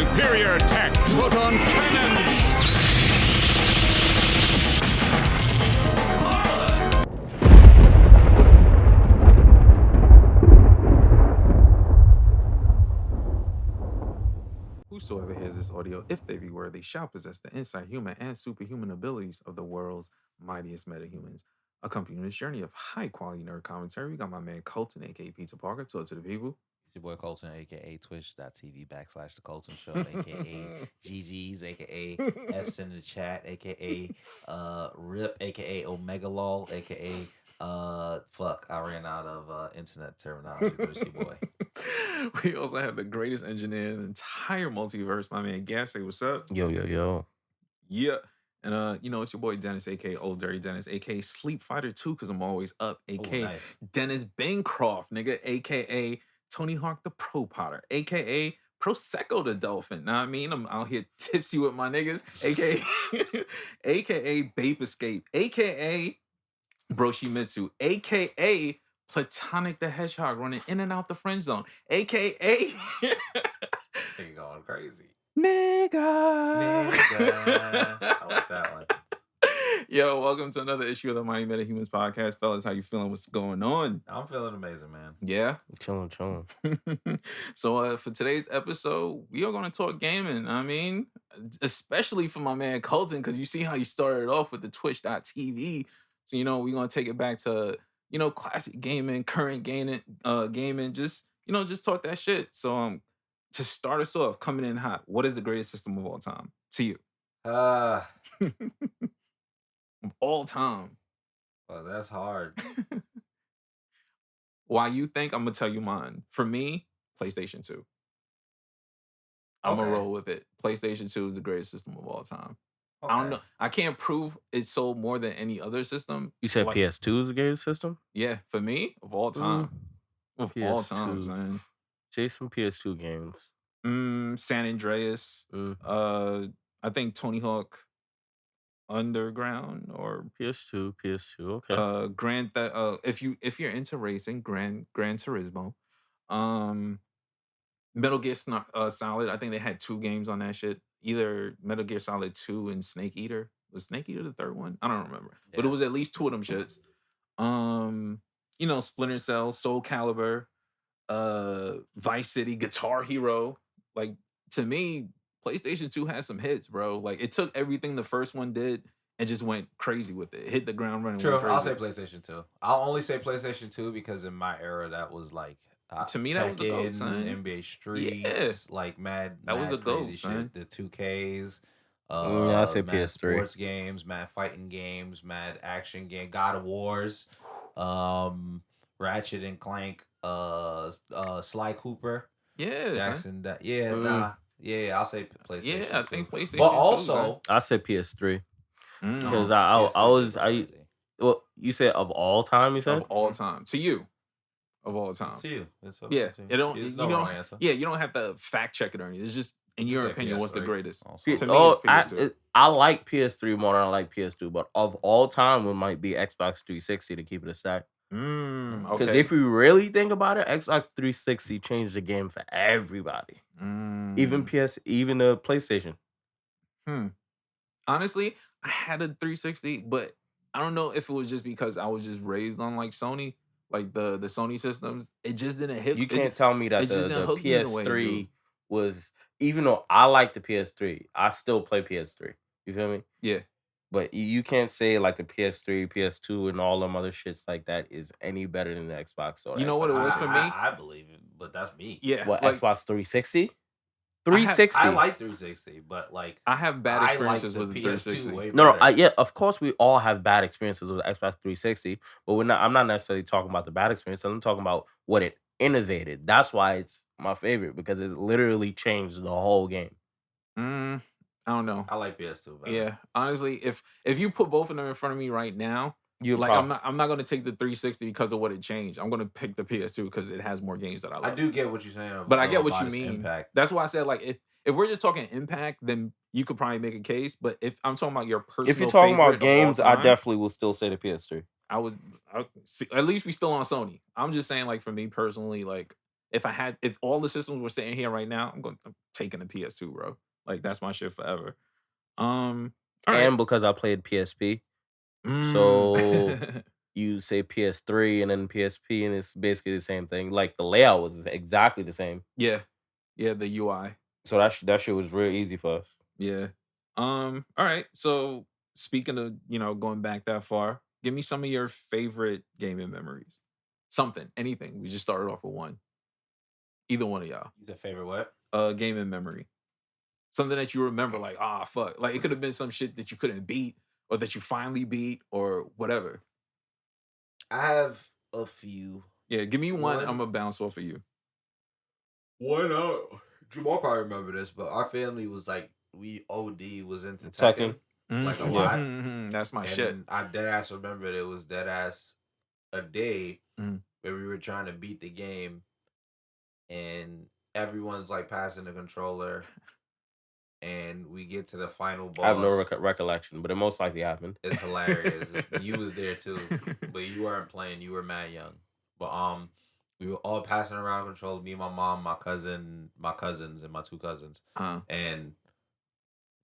Superior attack. Proton cannon. Whosoever hears this audio, if they be worthy, shall possess the insight, human, and superhuman abilities of the world's mightiest metahumans. Accompanying this journey of high-quality nerd commentary, we got my man Colton, a.k.a. Pizza Parker. Talk to the people. It's your boy Colton, aka twitch.tv/The Colton Show, aka GG's, aka F's in the chat, aka Rip, aka Omega Lol, aka fuck, I ran out of internet terminology, but it's your boy. We also have the greatest engineer in the entire multiverse, my man Gas. Say what's up? Yo. Yeah. And it's your boy Dennis, aka Old Dirty Dennis, aka Sleep Fighter 2, because I'm always up, aka nice. Dennis Bancroft, nigga, aka Tony Hawk the Pro Potter, aka Prosecco the Dolphin. Know what I mean? I'm out here tipsy with my niggas, aka Bape Escape, aka Broshimitsu, aka Platonic the Hedgehog running in and out the friend zone, aka You're going crazy. Nigga. I like that one. Yo, welcome to another issue of the Mighty Metahumans podcast. Fellas, how you feeling? What's going on? I'm feeling amazing, man. Yeah? Chilling. So for today's episode, we are going to talk gaming. I mean, especially for my man Colton, because you see how he started off with the Twitch.tv. So, we're going to take it back to, classic gaming, current gaming, just talk that shit. So, to start us off, coming in hot, what is the greatest system of all time to you? Of all time. Well, that's hard. Why you think? I'm gonna tell you mine. For me, PlayStation 2. I'm gonna roll with it. PlayStation 2 is the greatest system of all time. Okay. I don't know. I can't prove it sold more than any other system. You said PS2 is the greatest system? Yeah, for me, of all time. Of all PS2. times, man. Say some PS2 games. San Andreas. I think Tony Hawk Underground or PS2. Okay. If you're into racing, Gran Turismo. Metal Gear Solid. I think they had 2 games on that shit. Either Metal Gear Solid 2 and Snake Eater. Was Snake Eater the third one? I don't remember. Yeah. But it was at least 2 of them shits. Splinter Cell, Soul Calibur, Vice City, Guitar Hero. Like, to me, PlayStation 2 has some hits, bro. Like, it took everything the first one did and just went crazy with it. Hit the ground running. True, I'll say PlayStation 2. I'll only say PlayStation 2 because in my era, that was like to me, that was a GOAT, son. NBA Streets, like mad was a GOAT, shit. son. The 2Ks. I'll say mad PS3. Sports games, mad fighting games, mad action game, God of Wars, Ratchet and Clank, Sly Cooper. Yeah, Jackson. I'll say PlayStation. Yeah, I think PlayStation. But also, I said PS3 because well, you said of all time. You said of all time to you. Of all time. To you. Yeah, you don't wrong answer. Yeah, you don't have to fact check it or anything. It's just in your opinion, what's the greatest? To me, it's PS2. I like PS3 more than I like PS2, but of all time, it might be Xbox 360 to keep it a stack. Because if we really think about it, Xbox 360 changed the game for everybody, even the PlayStation. Honestly, I had a 360, but I don't know if it was just because I was just raised on like Sony, like the Sony systems. It just didn't hit. You can't tell me that the PS3 was. Even though I like the PS3, I still play PS3. You feel me? Yeah. But you can't say like the PS3, PS2, and all them other shits like that is any better than the Xbox. Or you know what it was for me? I believe it, but that's me. Yeah. What, like, Xbox 360? 360. I like 360, but like I have bad experiences with the 360. No, of course we all have bad experiences with the Xbox 360, but I'm not necessarily talking about the bad experience. I'm talking about what it innovated. That's why it's my favorite, because it literally changed the whole game. I don't know. I like PS2 better. Yeah, honestly, if you put both of them in front of me right now, I'm not gonna take the 360 because of what it changed. I'm gonna pick the PS2 because it has more games that I like. I do get what you're saying, but I get what you mean. Impact. That's why I said, like, if we're just talking impact, then you could probably make a case. But if I'm talking about your personal, if you're talking about games, time, I definitely will still say the PS3. I would at least we still on Sony. I'm just saying, like, for me personally, like, if all the systems were sitting here right now, I'm taking the PS2, bro. Like that's my shit forever. All right. And because I played PSP, so you say PS3 and then PSP, and it's basically the same thing. Like the layout was exactly the same. Yeah, the UI. So that shit was real easy for us. Yeah. All right. So speaking of, going back that far, give me some of your favorite gaming memories. Something, anything. We just started off with one. Either one of y'all. Your favorite what? Gaming memory. Something that you remember, like, fuck. Like, it could have been some shit that you couldn't beat, or that you finally beat, or whatever. I have a few. Yeah, give me one. I'm gonna bounce off of you. One Jamal probably remember this, but our family was like, we OD was into Tekken. Like a lot. That's my shit. I deadass remembered it was deadass a day where we were trying to beat the game, and everyone's like passing the controller, and we get to the final boss. I have no recollection, but it most likely happened. It's hilarious. You was there too, but you weren't playing. You were mad young. But we were all passing around controller. Me, my mom, my cousins, and my two cousins. And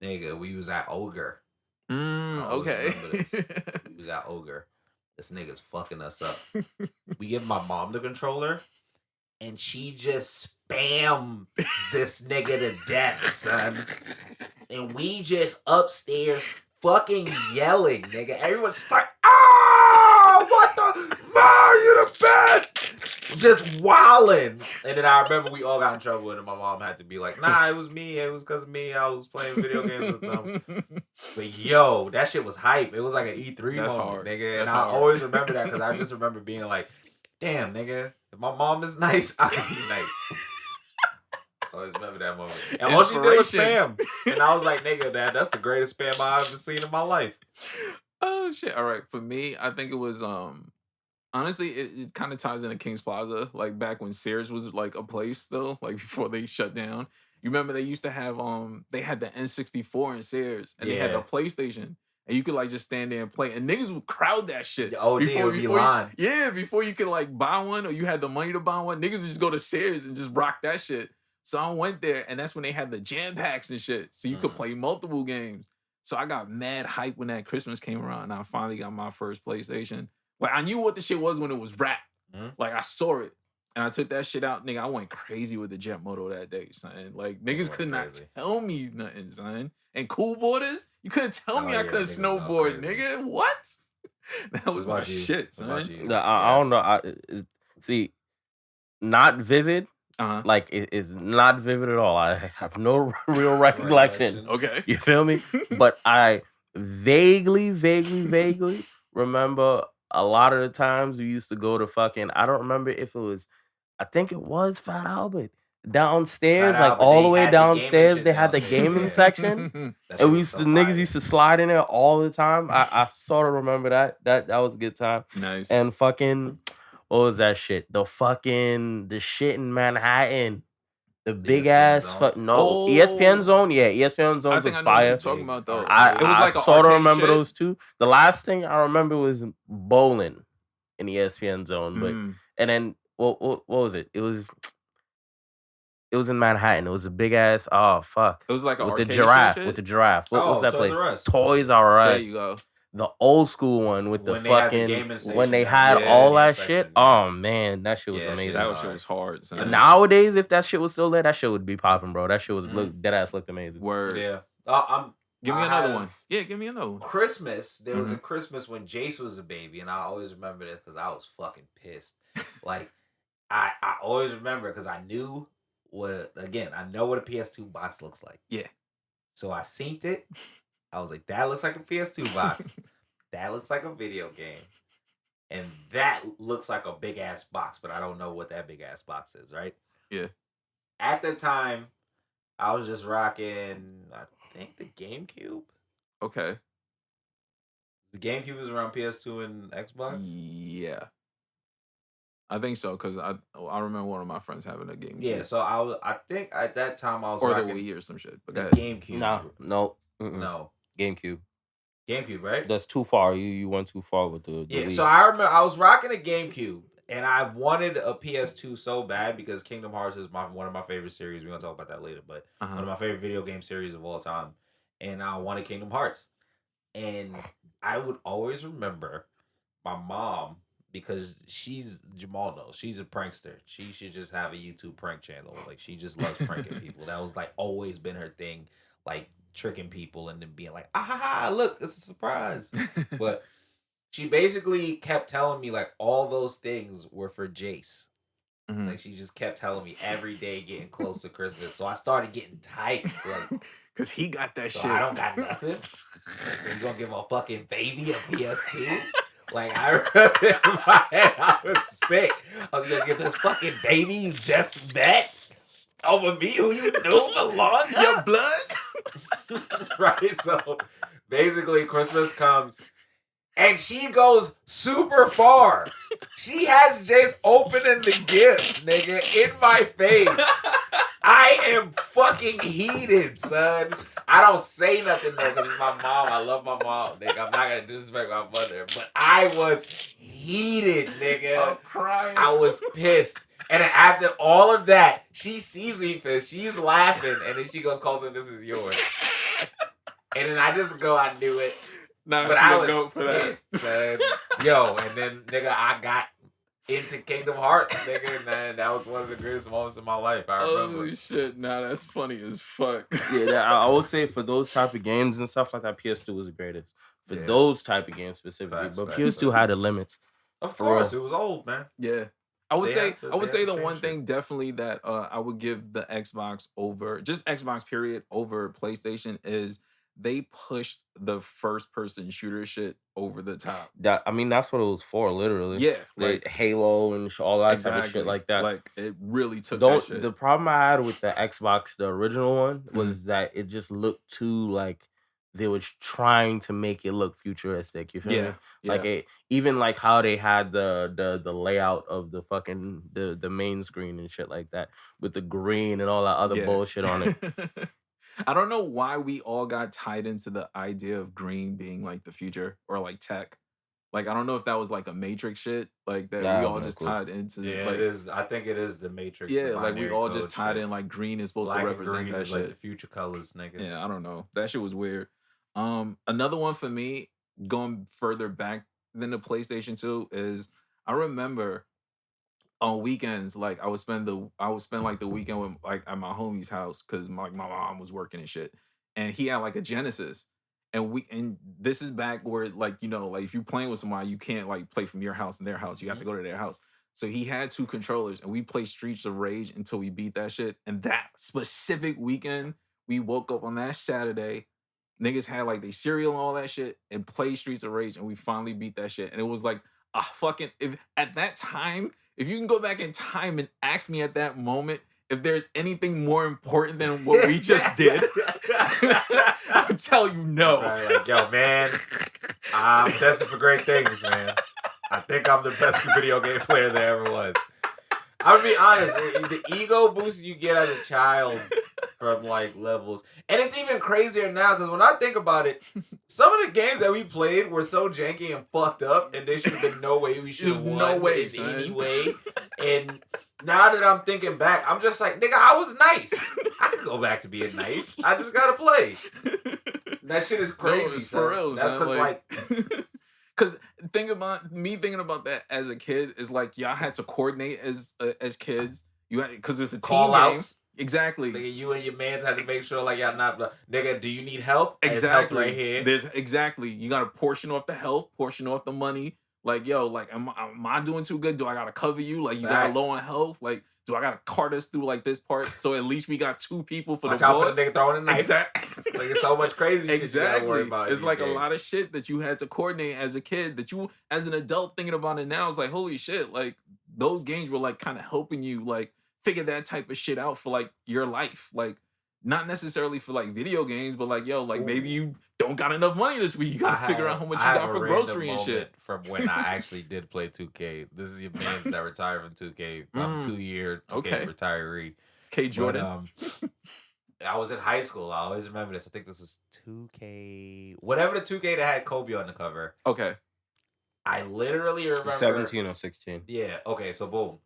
nigga, we was at Ogre. Okay. We was at Ogre. This nigga's fucking us up. We give my mom the controller, and she just spams this nigga to death, son. And we just upstairs fucking yelling, nigga. Everyone's just like, what the? Ma, you the best! Just wilding. And then I remember we all got in trouble, and my mom had to be like, nah, it was me. It was because of me. I was playing video games with them. But yo, that shit was hype. It was like an E3 moment, hard. nigga. And I always remember that because I just remember being like, damn, nigga, if my mom is nice, I can be nice. I always remember that moment. And all she did was spam. And I was like, nigga, that's the greatest spam I've ever seen in my life. Oh, shit. All right. For me, I think it was, honestly, it kind of ties into King's Plaza. Like, back when Sears was, like, a place still, like, before they shut down. You remember they used to have, they had the N64 in Sears. And they had the PlayStation. And you could, like, just stand there and play. And niggas would crowd that shit. Oh, before you could, like, buy one, or you had the money to buy one. Niggas would just go to Sears and just rock that shit. So I went there, and that's when they had the jam packs and shit. So you could play multiple games. So I got mad hype when that Christmas came around, and I finally got my first PlayStation. Like, I knew what the shit was when it was wrapped. Like, I saw it. And I took that shit out. Nigga, I went crazy with the jet moto that day, son. Like, niggas could not tell me nothing, son. And Cool Boarders, you couldn't tell me I couldn't snowboard, nigga. What? That was my shit, son. I don't know. See, not vivid. Like, it is not vivid at all. I have no real recollection. Okay. You feel me? But I vaguely remember a lot of the times we used to go to fucking, I don't remember if it was, I think it was Fat Albert. Downstairs, Fat like Albert, all the way downstairs, they had the downstairs. gaming section. And we used to, niggas used to slide in there all the time. I sort of remember that. That was a good time. Nice. And fucking, what was that shit? The shit in Manhattan. The big ESPN ass Zone? ESPN Zone. Yeah, ESPN Zone I was think I know fire. what you're talking about, though. I It was like a sort of arcade remember shit. those two. The last thing I remember was bowling in ESPN Zone, but and then what was it? It was in Manhattan. It was a big ass. Oh fuck! It was like a with the arcade giraffe. shit? What was that Toys place? R Us. Toys R Us. There you go. The old school one with When the they had the fucking gaming station, when they yeah. had Yeah, all the that gaming shit. section, Oh man, that shit was Yeah, amazing. That shit was hard, son. Nowadays, if that shit was still there, that shit would be popping, bro. That shit was dead ass looked amazing. Word. Yeah. Give me another one. Yeah, give me another one. Christmas. There was a Christmas when Jace was a baby, and I always remember this because I was fucking pissed. Like, I always remember because I knew I know what a PS2 box looks like. Yeah. So I synced it. I was like, that looks like a PS2 box. That looks like a video game. And that looks like a big ass box, but I don't know what that big ass box is, right? Yeah. At the time, I was just rocking, I think, the Gamecube. Okay. The Gamecube was around PS2 and Xbox? Yeah. I think so, because I remember one of my friends having a game. Yeah, so I think at that time I was or rocking the Wii or some shit. But the go ahead. Gamecube. No. No. GameCube. Gamecube, right? That's too far. You went too far with the Yeah, Wii. so I remember I was rocking a Gamecube, And I wanted a PS2 so bad because Kingdom Hearts is one of my favorite series. We're gonna talk about that later, but one of my favorite video game series of all time. And I wanted Kingdom Hearts. And I would always remember my mom, because Jamal knows, she's a prankster. She should just have a YouTube prank channel. Like, she just loves pranking people. That was like always been her thing, like tricking people and then being like, look, it's a surprise. But she basically kept telling me like all those things were for Jace. Like, she just kept telling me every day getting close to Christmas. So I started getting tight. Like, because he got that shit. I don't got nothing. So you gonna give a fucking baby a PS2? Like, I remember in my head, I was sick. I was gonna give this fucking baby you just met over me, who you knew for long. Your blood? Right? So basically, Christmas comes and she goes super far. She has Jace opening the gifts, nigga, in my face. I am fucking heated, son. I don't say nothing though, because it's my mom. I love my mom, nigga. I'm not gonna disrespect my mother, but I was heated, nigga. I'm crying. I was pissed. And then after all of that, she sees me pissed. She's laughing, and then she goes, "Colton, this is yours." And then I just go, "I knew it." Nah, but I was go for pissed, son. Yo, and then nigga, I got into Kingdom Hearts, nigga, and that was one of the greatest moments in my life. I remember. Holy shit, nah, that's funny as fuck. Yeah, I would say for those type of games and stuff like that, PS2 was the greatest. For those type of games specifically. But PS2 had a limit. Of course, it was old, man. Yeah. I would say the one shit. thing definitely that I would give the Xbox over, just Xbox period, over PlayStation is they pushed the first person shooter shit over the top. I mean, that's what it was for, literally. Yeah. Like Halo and all that type of shit like that. Like, it really took that shit. The problem I had with the Xbox, the original one, was that it just looked too, like, they was trying to make it look futuristic. You feel me? Like, even like how they had the layout of the fucking the main screen and shit like that with the green and all that other bullshit on it. I don't know why we all got tied into the idea of green being like the future or like tech. Like, I don't know if that was like a Matrix shit, like that we all just tied into. Yeah, like, it is. I think it is the Matrix. Yeah, like we all just tied in like green is supposed to represent that shit. Like the future colors, nigga. Yeah, I don't know. That shit was weird. Another one for me, going further back than the PlayStation 2, is I remember on weekends, like I would spend like the weekend with like at my homie's house because my mom was working and shit, and he had like a Genesis, and this is back where like, you know, like if you're playing with somebody, you can't like play from your house and their house, you have to go to their house. So he had 2 controllers, and we played Streets of Rage until we beat that shit. And that specific weekend, we woke up on that Saturday, niggas had like their cereal and all that shit, and played Streets of Rage, and we finally beat that shit. And it was like a fucking, at that time, if you can go back in time and ask me at that moment if there's anything more important than what we just did, I would tell you no. Right, like, yo, man, I'm destined for great things, man. I think I'm the best video game player there ever was. I'm gonna be honest, the ego boost you get as a child from like levels, and it's even crazier now because when I think about it, some of the games that we played were so janky and fucked up, and there should have been no way we should have won. No way, in any way. And now that I'm thinking back, I'm just like, nigga, I was nice. I can go back to being nice. I just gotta play. That shit is crazy. No, for real. That's because like. Because thinking about that as a kid is like y'all had to coordinate as kids. You had, because it's a team game. Exactly. Nigga, you and your mans had to make sure like y'all not nigga. Do you need help? Exactly. Help right here. There's exactly. You got to portion off the help, portion off the money. Like, yo, like am I doing too good? Do I gotta cover you? Like, you got low on health? Like, do I gotta cart us through like this part? So at least we got 2 people for Watch the out boss. For the nigga throwing a knife. Exactly. Like, it's so much crazy shit you gotta worry about. It's like a lot of shit that you had to coordinate as a kid that you, as an adult, thinking about it now, it's like, holy shit, like those games were like kind of helping you like figure that type of shit out for like your life. Like, not necessarily for like video games, but like, yo, like maybe you don't got enough money this week. You gotta figure out how much you got for grocery and shit. From when I actually did play 2K. This is your man's that retired from 2K. I'm 2-year 2K retiree. K Jordan. But, I was in high school. I always remember this. I think this was 2K. Whatever the 2K that had Kobe on the cover. Okay. I literally remember 17 or 16. Yeah. Okay. So boom.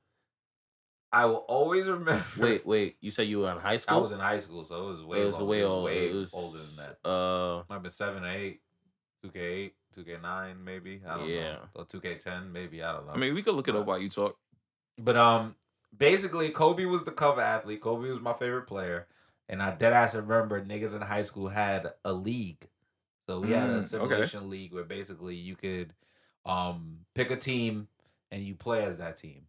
I will always remember. Wait. You said you were in high school? I was in high school, so it was way older than that. Might have been 7 or 8, 2K8, 2K9, maybe. I don't know. Or 2K10, maybe. I don't know. I mean, we could look it up while you talk. But basically, Kobe was the cover athlete. Kobe was my favorite player, and I deadass remember niggas in high school had a league. So we had a simulation league where basically you could pick a team and you play as that team.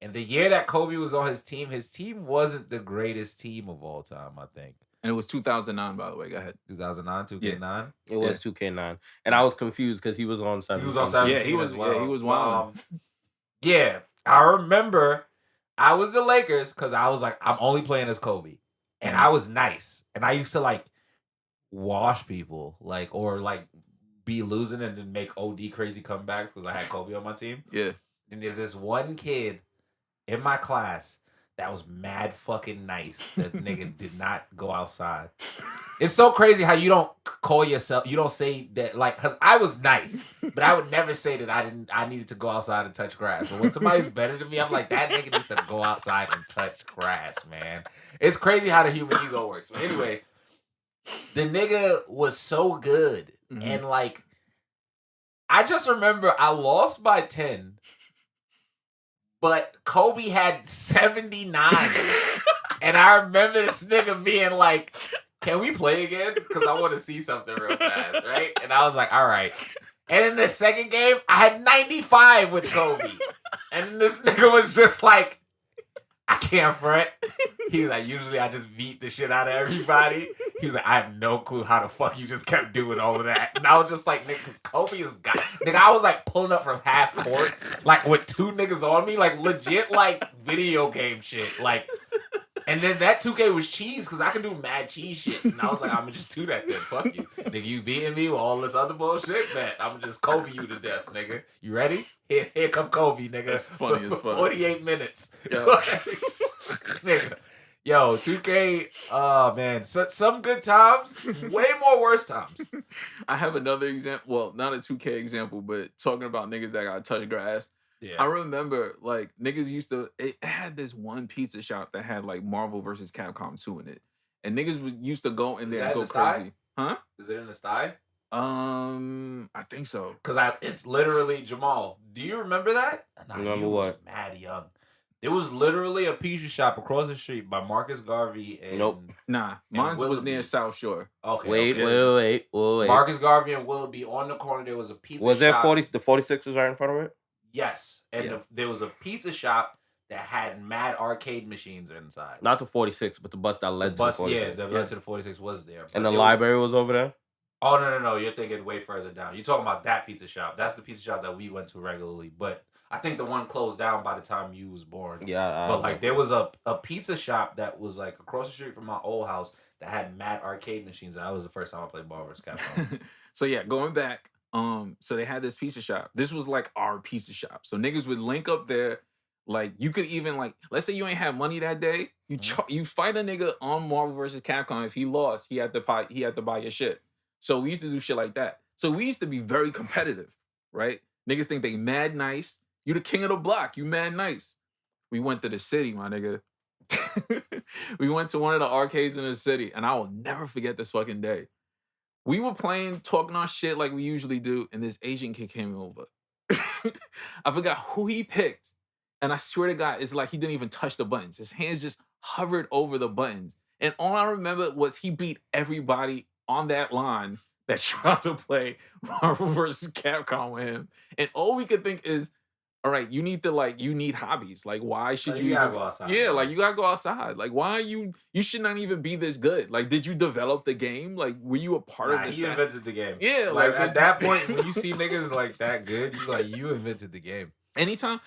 And the year that Kobe was on his team wasn't the greatest team of all time, I think. And it was 2009, by the way. Go ahead. 2009, 2K9? It was 2K9. And I was confused because he was on 17. He was on 17 Yeah, he was wild. Yeah, I remember I was the Lakers because I was like, I'm only playing as Kobe. And I was nice. And I used to like wash people, like, or like be losing and then make OD crazy comebacks because I had Kobe on my team. Yeah. And there's this one kid in my class that was mad fucking nice. That nigga did not go outside. It's so crazy how you don't call yourself, you don't say that, like, because I was nice, but I would never say that I needed to go outside and touch grass. But when somebody's better than me, I'm like, that nigga needs to go outside and touch grass, man. It's crazy how the human ego works. But anyway, the nigga was so good. Mm-hmm. And like, I just remember I lost by 10. But Kobe had 79. And I remember this nigga being like, can we play again? Because I want to see something real fast, right? And I was like, all right. And in the second game, I had 95 with Kobe. And this nigga was just like, I can't front. He was like, usually I just beat the shit out of everybody. He was like, I have no clue how the fuck you just kept doing all of that. And I was just like, nigga, because Kobe is God. Nigga, I was like pulling up from half court, like with 2 niggas on me, like legit like video game shit. Like, and then that 2K was cheese because I could do mad cheese shit. And I was like, I'm going to just do that then. Fuck you. Nigga, you beating me with all this other bullshit? Man, I'm going to just Kobe you to death, nigga. You ready? Here come Kobe, nigga. That's funny as fuck. 48 minutes. Nigga. Yo, 2K, oh man, some good times, way more worse times. I have another example. Well, not a 2K example, but talking about niggas that got touch grass. Yeah. I remember, like, niggas used to, it had this one pizza shop that had, like, Marvel vs. Capcom 2 in it. And niggas used to go in there and go crazy. Huh? Is it in the sty? I think so. Because it's literally Jamal. Do you remember that? Remember what? Mad young. There was literally a pizza shop across the street by Marcus Garvey and... Nope. Nah, mine was near South Shore. Okay. Wait. Marcus Garvey and Willoughby on the corner. There was a pizza shop. Was there the 46ers right in front of it? Yes. And there was a pizza shop that had mad arcade machines inside. Not the 46, but the bus that led to the 46. Yeah, the led to the 46 was there. And the library was over there? Oh, no. You're thinking way further down. You're talking about that pizza shop. That's the pizza shop that we went to regularly. But I think the one closed down by the time you was born. Yeah. But like there was a pizza shop that was like across the street from my old house that had mad arcade machines. That was the first time I played Marvel vs. Capcom. So yeah, going back, so they had this pizza shop. This was like our pizza shop. So niggas would link up there. Like you could even like, let's say you ain't have money that day. You fight a nigga on Marvel vs. Capcom. If he lost, he had to buy your shit. So we used to do shit like that. So we used to be very competitive, right? Niggas think they mad nice. You the king of the block. You mad nice. We went to the city, my nigga. We went to one of the arcades in the city, and I will never forget this fucking day. We were playing, talking our shit like we usually do, and this Asian kid came over. I forgot who he picked, and I swear to God, it's like he didn't even touch the buttons. His hands just hovered over the buttons. And all I remember was he beat everybody on that line that tried to play Marvel vs. Capcom with him. And all we could think is, all right, you need hobbies. Like, why should you gotta go outside? Yeah, like, you gotta go outside. Like, why you should not even be this good. Like, did you develop the game? Like, were you a part of this? You invented the game. Yeah, like at that point, when you see niggas like that good, you invented the game. Anytime,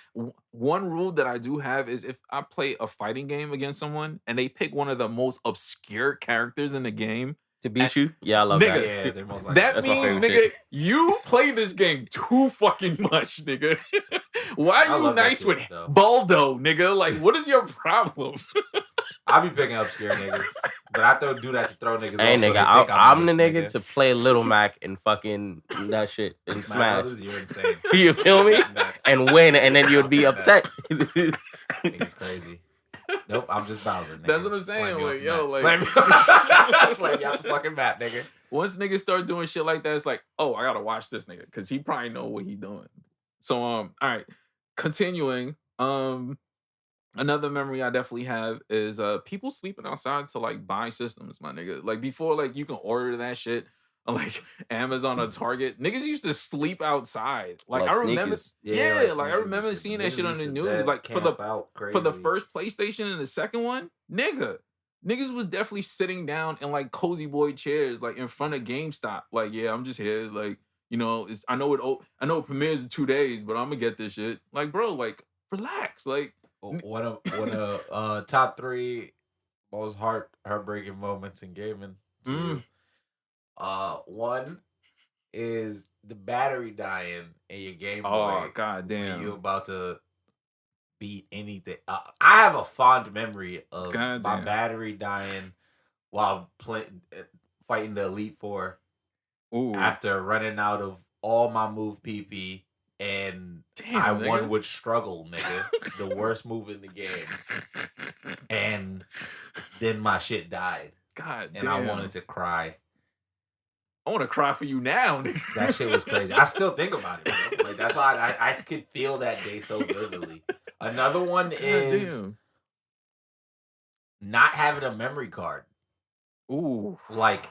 one rule that I do have is if I play a fighting game against someone and they pick one of the most obscure characters in the game, to beat you? Yeah, I love nigga, that. Yeah, they're most likely. That means, nigga, shit. You play this game too fucking much, nigga. Why are you nice with Baldo, nigga? Like, what is your problem? I be picking up scare niggas, but I don't do that to throw niggas. Hey off, so nigga, they think I'm the nice, nigga to play Little Mac and fucking that shit and Smash. Others, you're insane. You feel me? Nuts. And win, and then you'd be upset. Nigga's crazy. Nope, I'm just Bowser. Nigga. That's what I'm saying. Like, yo, like slam me off the fucking map, nigga. Once niggas start doing shit like that, it's like, oh, I gotta watch this nigga because he probably know what he doing. So all right, continuing. Another memory I definitely have is people sleeping outside to like buy systems, my nigga. Like before, like you can order that shit on like Amazon or Target. Niggas used to sleep outside. Like I remember, I remember seeing that shit on the news. Like for the first PlayStation and the second one, niggas was definitely sitting down in like cozy boy chairs, like in front of GameStop. Like, yeah, I'm just here. Like, you know, I know it premieres in 2 days, but I'm gonna get this shit. Like, bro, like relax. Like one of top 3 most heartbreaking moments in gaming. One is the battery dying in your Game Boy. Oh, goddamn! When you about to beat anything. I have a fond memory of my battery dying while fighting the Elite Four. Ooh. After running out of all my move PP, and I won with struggle, nigga. The worst move in the game. And then my shit died. God damn. And I wanted to cry. I want to cry for you now, nigga. That shit was crazy. I still think about it, bro. Like, that's why I could feel that day so vividly. Another one is not having a memory card. Ooh. Like,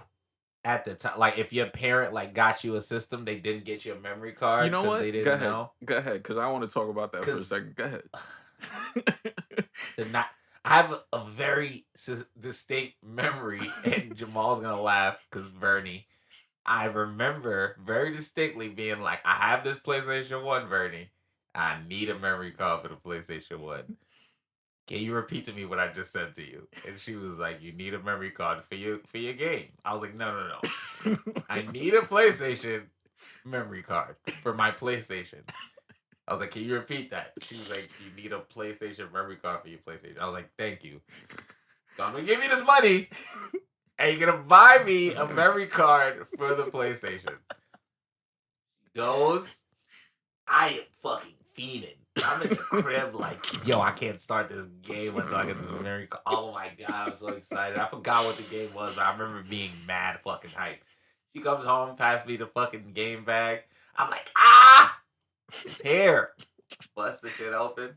at the time, like if your parent like got you a system, they didn't get you a memory card. You know what? They didn't know. Go ahead, because I want to talk about that for a second. Go ahead. I have a very distinct memory, and Jamal's gonna laugh because Bernie. I remember very distinctly being like, I have this PlayStation 1, Bernie. I need a memory card for the PlayStation 1. Can you repeat to me what I just said to you? And she was like, you need a memory card for your game. I was like, no. I need a PlayStation memory card for my PlayStation. I was like, can you repeat that? She was like, you need a PlayStation memory card for your PlayStation. I was like, thank you. So I'm going to give you this money, and you're going to buy me a memory card for the PlayStation. She goes, I am fucking fiending. I'm in the crib like, yo, I can't start this game until I get this memory card. Oh my God, I'm so excited. I forgot what the game was, but I remember being mad fucking hype. She comes home, passes me the fucking game bag. I'm like, it's here. Bust the shit open.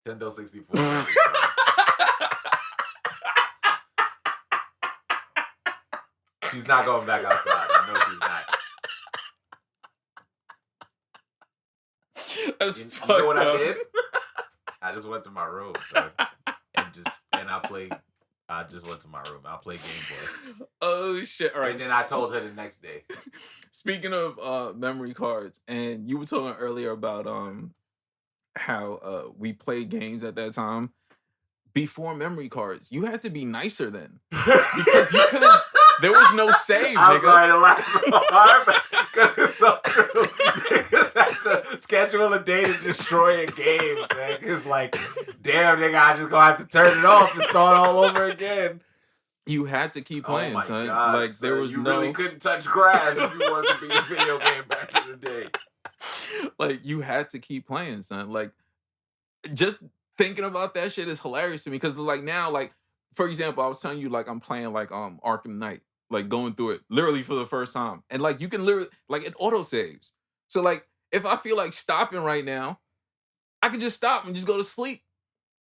Nintendo 64. She's not going back outside. I know she's not. That's you know what I did? I just went to my room, son, and I just went to my room. I played Game Boy. Oh shit! All right. And then I told her the next day. Speaking of memory cards, and you were talking earlier about how we played games at that time. Before memory cards, you had to be nicer then because you couldn't. There was no save, nigga. I'm sorry to laugh so hard, because it's so true. Niggas have to schedule a day to destroy a game, man. It's like, damn, nigga, I just gonna have to turn it off and start all over again. You had to keep playing, son. God, like there was you really couldn't touch grass if you wanted to be a video game back in the day. Like you had to keep playing, son. Like just thinking about that shit is hilarious to me because like now, like for example, I was telling you like I'm playing like Arkham Knight, like going through it literally for the first time, and like you can literally like it auto saves. So like if I feel like stopping right now, I could just stop and just go to sleep.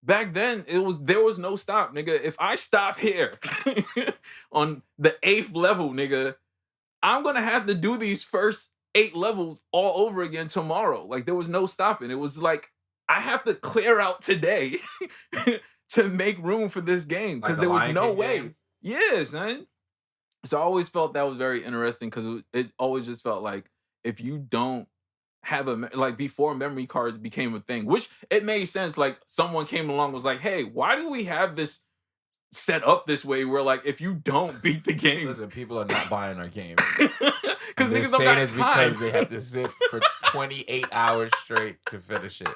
Back then, there was no stop, nigga. If I stop here on the 8th level, nigga, I'm gonna have to do these first 8 levels all over again tomorrow. Like there was no stopping. It was like I have to clear out today to make room for this game because there was no way. Game? Yes, man. So I always felt that was very interesting because it always just felt like if you don't have like before memory cards became a thing, which it made sense. Like someone came along was like, hey, why do we have this set up this way where like if you don't beat the game, listen, people are not buying our games because niggas don't got time. Because they have to sit for 28 hours straight to finish it.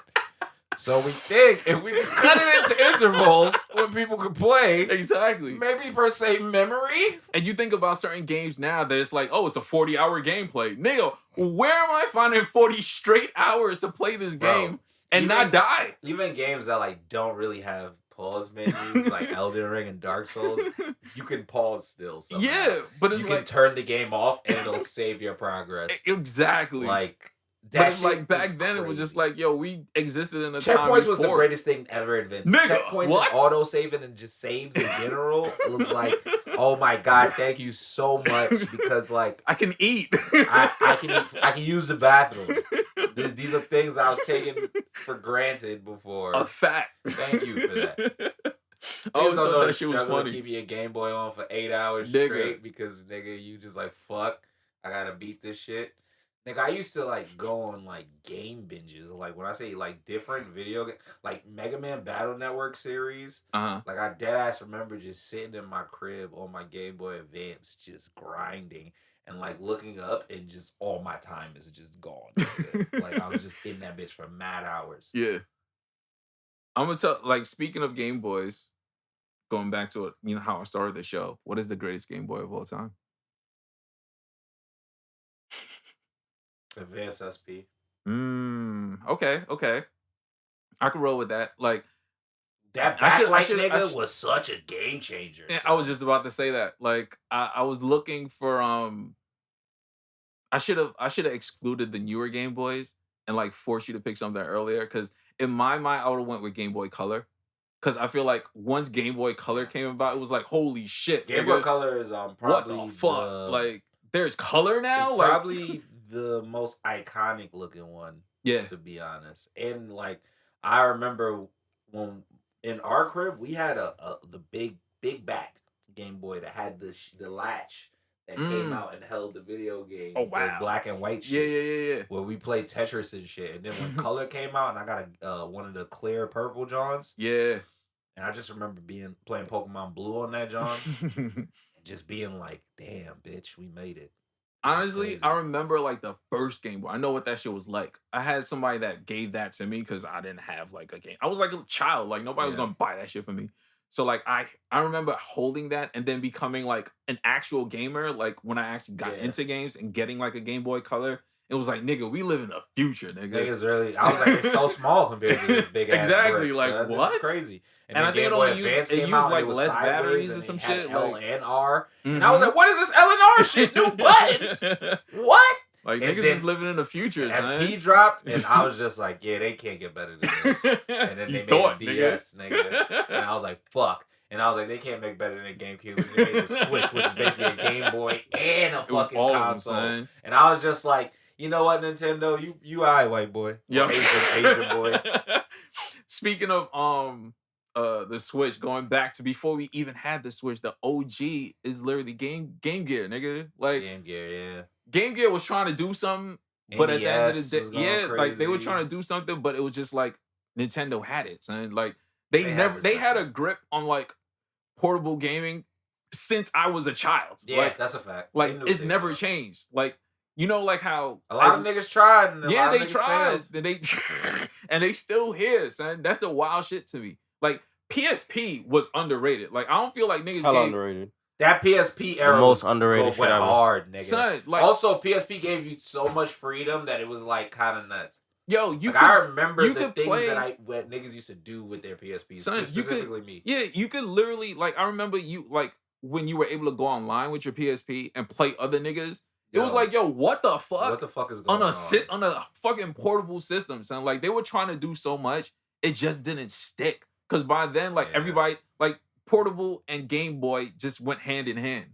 So we think if we can cut it into intervals where people can play, Exactly. maybe per se memory. And you think about certain games now that it's like, oh, it's a 40-hour gameplay. Nigga, where am I finding 40 straight hours to play this game and not die? Even games that like don't really have pause menus, like Elden Ring and Dark Souls, you can pause still. Somehow. Yeah, but it's you like can turn the game off and it'll save your progress. Exactly. Like but it's like back then crazy. it was just like, yo, we existed in a checkpoints time before. was the greatest thing ever invented. Nigga, Checkpoints what? and auto saving and just saves in general. It was like, oh my god, thank you so much because like I can eat. I can use the bathroom. These are things I was taking for granted before. A fact. Thank you for that. I always thought that shit was funny. Keep your Game Boy on for 8 hours nigga. Straight because nigga, you just like fuck. I gotta beat this shit. Nigga, I used to like go on like game binges. Like when I say like different video, like Mega Man Battle Network series. Like I dead ass remember just sitting in my crib on my Game Boy Advance, just grinding and like looking up, and just all my time is just gone. Like I was just in that bitch for mad hours. Yeah. I'm gonna tell. Like speaking of Game Boys, going back to it, you know how I started the show. What is the greatest Game Boy of all time? Advanced SP. Okay. I can roll with that. Like that backlight was such a game changer. Yeah, I was just about to say that. Like I was looking for I should have excluded the newer Game Boys and like forced you to pick something earlier, because in my mind I would have went with Game Boy Color. Because I feel like once Game Boy Color came about, it was like, holy shit. Game Boy Color is probably what the fuck? Like there's color now? It's like, probably the most iconic looking one. Yeah. To be honest. And like I remember when in our crib we had the big back Game Boy that had the latch that came out and held the video games. Oh wow. The black and white shit. Yeah. Where we played Tetris and shit. And then when Color came out and I got one of the clear purple Johns. Yeah. And I just remember playing Pokemon Blue on that John. And just being like, damn, bitch, we made it. Honestly, I remember like the first Game Boy. I know what that shit was like. I had somebody that gave that to me because I didn't have like a game. I was like a child. Like nobody was gonna buy that shit for me. So like I remember holding that and then becoming like an actual gamer. Like when I actually got into games and getting like a Game Boy Color, it was like, nigga, we live in the future, nigga. Niggas really, I was like, it's so small compared to this big ass. Exactly, brick, like son. what? This is crazy. And I think it only used like less batteries or some shit. L like, and R. And I was like, what is this L and R shit? New buttons? What? Like niggas was living in the future. SP dropped, and I was just like, yeah, they can't get better than this. And then they made a DS, nigga. And I was like, fuck. And I was like, they can't make better than a Gamecube. And they made a Switch, which is basically a Game Boy and a fucking console. And I was just like, you know what, Nintendo, you alright, white boy. Yep. Asian boy. Speaking of the Switch, going back to before we even had the Switch, the OG is literally Game Gear, nigga. Like Game Gear, yeah. Game Gear was trying to do something, but at the end of the day, like they were trying to do something, but it was just like Nintendo had it, son. Like they had a grip on like portable gaming since I was a child. Yeah, like, that's a fact. Like it's never changed. Like you know, like how a lot of niggas tried. And yeah, they tried. And they still here, son. That's the wild shit to me. Like PSP was underrated. Like I don't feel like niggas underrated. That PSP era the most underrated shit went ever. hard, nigga. Son, like, also, PSP gave you so much freedom that it was like kind of nuts. Yo, I remember the things what niggas used to do with their PSPs. Son, specifically me. Yeah, you could literally like. I remember you like when you were able to go online with your PSP and play other niggas. It was like, yo, what the fuck? What the fuck is going on? On a fucking portable system, son. Like they were trying to do so much, it just didn't stick. Cause by then, like everybody, like portable and Game Boy just went hand in hand.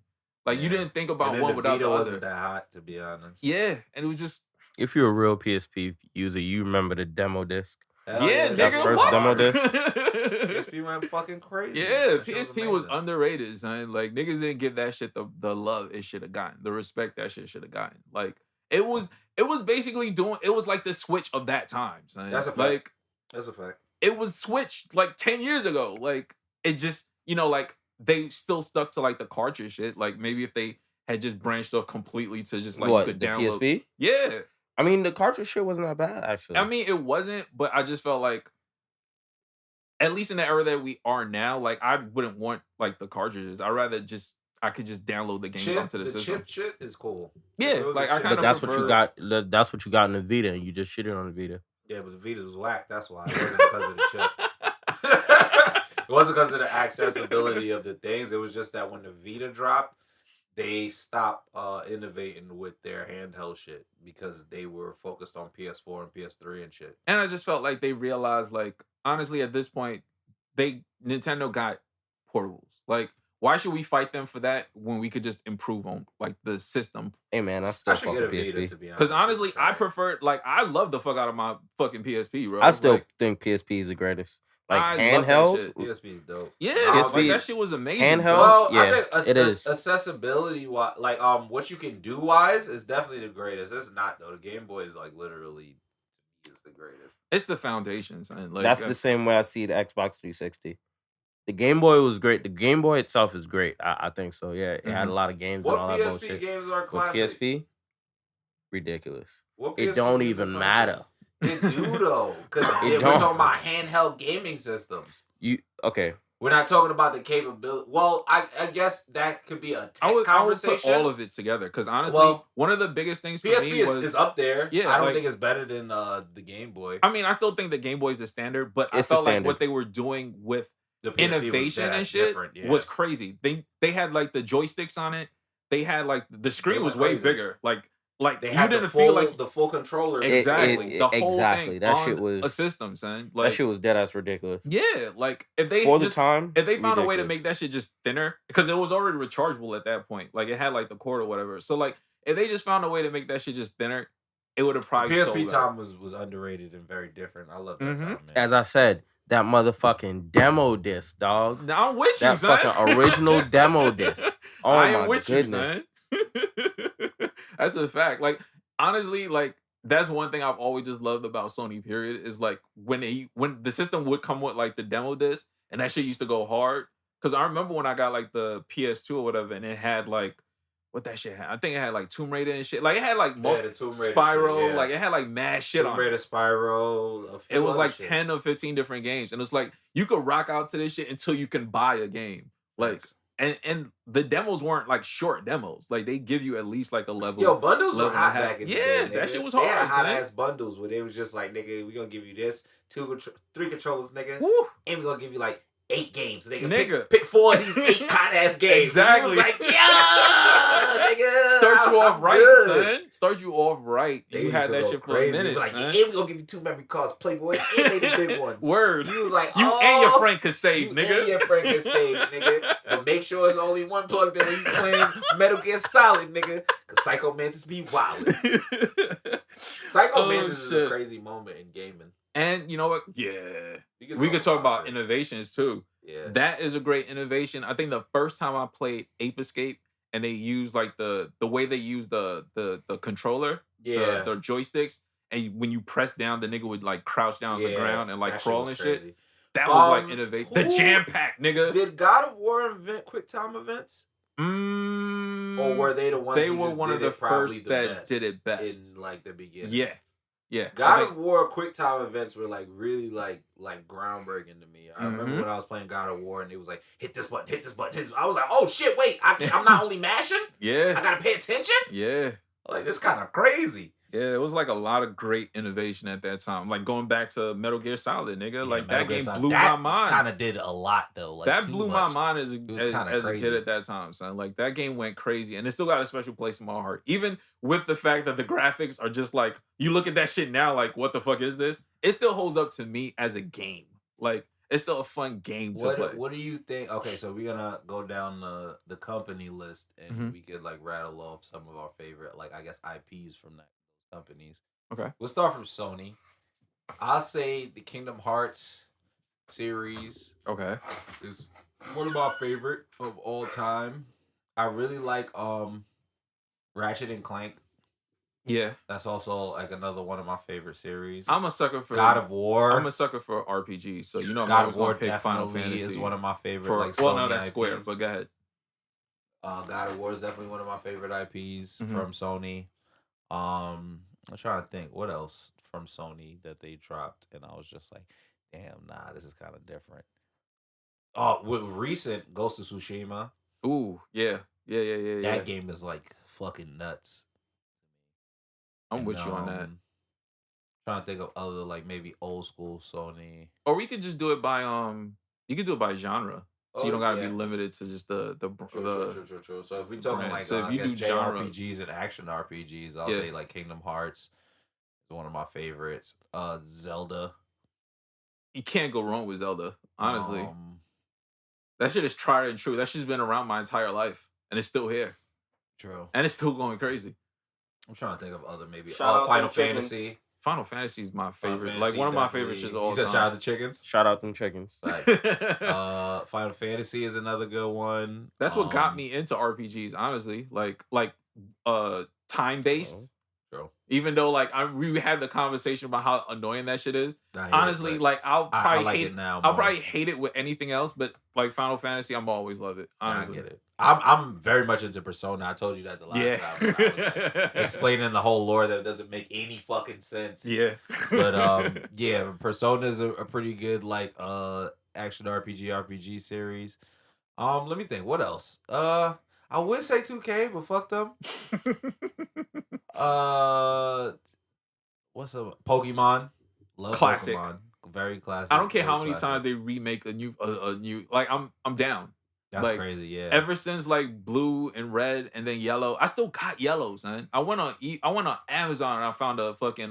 Like you didn't think about one without the other. Wasn't that hot, to be honest. Yeah, and it was just. If you're a real PSP user, you remember the demo disc. Yeah, nigga, that first what? demo disc. PSP went fucking crazy. Yeah, PSP was underrated, son. Like niggas didn't give that shit the love it should have gotten, the respect that shit should have gotten. Like it was basically it was like the Switch of that time, son. That's a fact. Like that's a fact. It was Switch like 10 years ago. Like it just, you know, like they still stuck to like the cartridge shit. Like maybe if they had just branched off completely to just like what, you could the download. PSP? Yeah. I mean, the cartridge shit wasn't that bad, actually. I mean, it wasn't, but I just felt like at least in the era that we are now, like I wouldn't want like the cartridges. I'd rather I could just download the games onto the system. Chip shit is cool. Yeah, like I kind of. But that's what you got. That's what you got in the Vita, and you just shitted on the Vita. Yeah, but the Vita was whack. That's why. It wasn't because of the chip. It wasn't because of the accessibility of the things. It was just that when the Vita dropped, they stopped innovating with their handheld shit because they were focused on PS4 and PS3 and shit. And I just felt like they realized, like, honestly, at this point, Nintendo got portables. Like, why should we fight them for that when we could just improve on like the system? Hey man, I still fucking PSP. Because honestly, I prefer, like, I love the fuck out of my fucking PSP, bro. I still think PSP is the greatest. Like handheld, PSP is dope. Yeah, PSP, like, that shit was amazing. Handheld, well, yeah, I think it is. Accessibility, like what you can do wise is definitely the greatest. It's not though. The Game Boy is like literally is the greatest. It's the foundations, and like that's the same way I see the Xbox 360. The Game Boy was great. The Game Boy itself is great. I think so. Yeah, it had a lot of games and all that bullshit. What PSP games are classic? But PSP, ridiculous. What it don't even matter. It do though, because we're talking about handheld gaming systems. Okay? We're not talking about the capability. Well, I guess that could be a tech conversation. I would put all of it together because honestly, one of the biggest things for PSP me is up there. Yeah, I don't think it's better than the Game Boy. I mean, I still think the Game Boy is the standard, but I felt like what they were doing with the innovation and shit was crazy. They had like the joysticks on it. They had like the screen was way bigger. Like they you had didn't feel like the full controller. Exactly. The whole thing that shit was a system, son. Like, that shit was dead ass ridiculous. Yeah, like if they if they found a way to make that shit just thinner, because it was already rechargeable at that point. Like it had like the cord or whatever. So like if they just found a way to make that shit just thinner, it would have probably PSP time was underrated and very different. I love that time, man. As I said, that motherfucking demo disc, dog. Now I'm with you, that son. fucking original demo disc. Oh I my am with goodness. You, son. That's a fact. Like honestly, like that's one thing I've always just loved about Sony. Period is like when the system would come with like the demo disc and that shit used to go hard. Because I remember when I got like the PS2 or whatever, and it had like what that shit had. I think it had like Tomb Raider and shit. Like it had like Spyro. Shit, yeah. Like it had like mad shit on it. Tomb Raider, Spyro. It was like 10 or 15 different games, and it's like you could rock out to this shit until you can buy a game. Like. And the demos weren't like short demos. Like they give you at least like a level. Yo, bundles were hot back in the day. Yeah, that shit was hard. They had hot ass bundles where they was just like, nigga, we gonna give you this 3 controllers, nigga, Woo. And we gonna give you like 8 games. Nigga, pick 4 of these 8 hot ass games. Exactly. And like, yeah, nigga. Start you off right, son. Start you off right. They you had that shit for a minute, like, son. And we gonna give you 2 memory cards, Playboy, and they the big ones. Word. He was like, you and your friend could save, nigga. And your friend could save, nigga. But make sure it's only one plugged in when you playing Metal Gear Solid, nigga. Cause Psycho Mantis be wild. Psycho Mantis is a crazy moment in gaming. And you know what? Yeah. We could talk about innovations too. Yeah. That is a great innovation. I think the first time I played Ape Escape and they used like the way they used the controller, the joysticks, and when you press down, the nigga would like crouch down on the ground and like crawl and crazy. Shit. That was like innovation. The jam pack, nigga. Did God of War invent quick time events? Or were they the ones? They were one of the first that did it best in like the beginning. Yeah. God of War quick time events were like really like groundbreaking to me. I remember when I was playing God of War and it was like hit this button. I was like, oh shit, wait, I'm not only mashing. Yeah. I gotta pay attention. Yeah. Like this kind of crazy. Yeah, it was like a lot of great innovation at that time. Like going back to Metal Gear Solid, nigga. Yeah, like that game blew my mind. Kind of did a lot though. Like that blew my mind as a kid at that time, son. Like that game went crazy, and it still got a special place in my heart. Even with the fact that the graphics are just like you look at that shit now, like what the fuck is this? It still holds up to me as a game. Like it's still a fun game to play. What do you think? Okay, so we're gonna go down the company list, and we could like rattle off some of our favorite, like I guess IPs from that companies. Okay. We'll start from Sony. I'll say the Kingdom Hearts series. Okay. Is one of my favorite of all time. I really like Ratchet and Clank. Yeah. That's also like another one of my favorite series. I'm a sucker for God of War. I'm a sucker for RPGs, so you know God of War pick Final Fantasy is one of my favorite. That's Square, but go ahead. God of War is definitely one of my favorite IPs from Sony. I'm trying to think what else from Sony that they dropped, and I was just like, Damn, nah, this is kind of different. Oh, with recent Ghost of Tsushima. Ooh, yeah. That game is like fucking nuts. I'm with you on that. Trying to think of other like maybe old school Sony. Or we could just do it by you could do it by genre. So you don't gotta be yeah. limited to just the True. So if we talking like so if you do genre JRPGs and action RPGs, I'll say like Kingdom Hearts is one of my favorites. Zelda. You can't go wrong with Zelda, honestly. That shit is tried and true. That shit's been around my entire life, and it's still here. True. And it's still going crazy. I'm trying to think of other maybe. Final Fantasy. Final Fantasy is my favorite. Like one of my favorites is all time. You said shout out the chickens? Shout out them chickens. Final Fantasy is another good one. That's what got me into RPGs, honestly. Like time based. True. Even though we had the conversation about how annoying that shit is. Honestly, I'll probably hate it now. I'll probably hate it with anything else, but like Final Fantasy, I'm always love it. Honestly. I get it. I'm very much into Persona. I told you that the last time. I was explaining the whole lore that doesn't make any fucking sense. Yeah. But yeah, Persona is a pretty good action RPG series. Let me think. What else? I would say 2K, but fuck them. What's up? Pokemon. Love classic. Pokemon. Very classic. I don't care how many times they remake a new like I'm down. That's crazy, yeah. Ever since blue and red and then yellow, I still got yellow, son. I went on Amazon and I found a fucking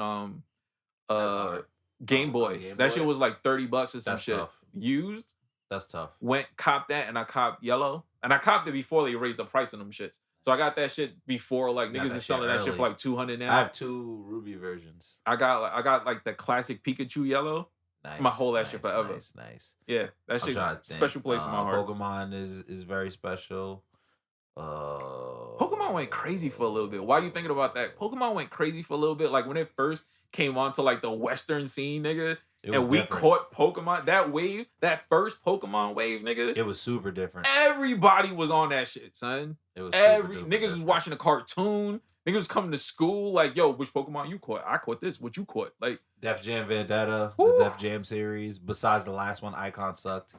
Game Boy. That shit was like $30 or some shit. Tough. Used. That's tough. Copped that and I copped yellow. And I copped it before they raised the price on them shits. So I got that shit before niggas is selling that shit for $200 now. I have 2 Ruby versions. I got the classic Pikachu yellow. Nice, I'm gonna hold that shit forever. Nice. Yeah, that shit special place in my heart. Pokemon is very special. Pokemon went crazy for a little bit. Why are you thinking about that? Pokemon went crazy for a little bit. Like when it first came onto the Western scene, nigga. And we caught Pokemon. That first Pokemon wave, nigga. It was super different. Everybody was on that shit, son. It was niggas was watching a cartoon. Niggas was coming to school yo, which Pokemon you caught? I caught this. What you caught? Def Jam Vendetta, the Def Jam series. Besides the last one, Icon sucked.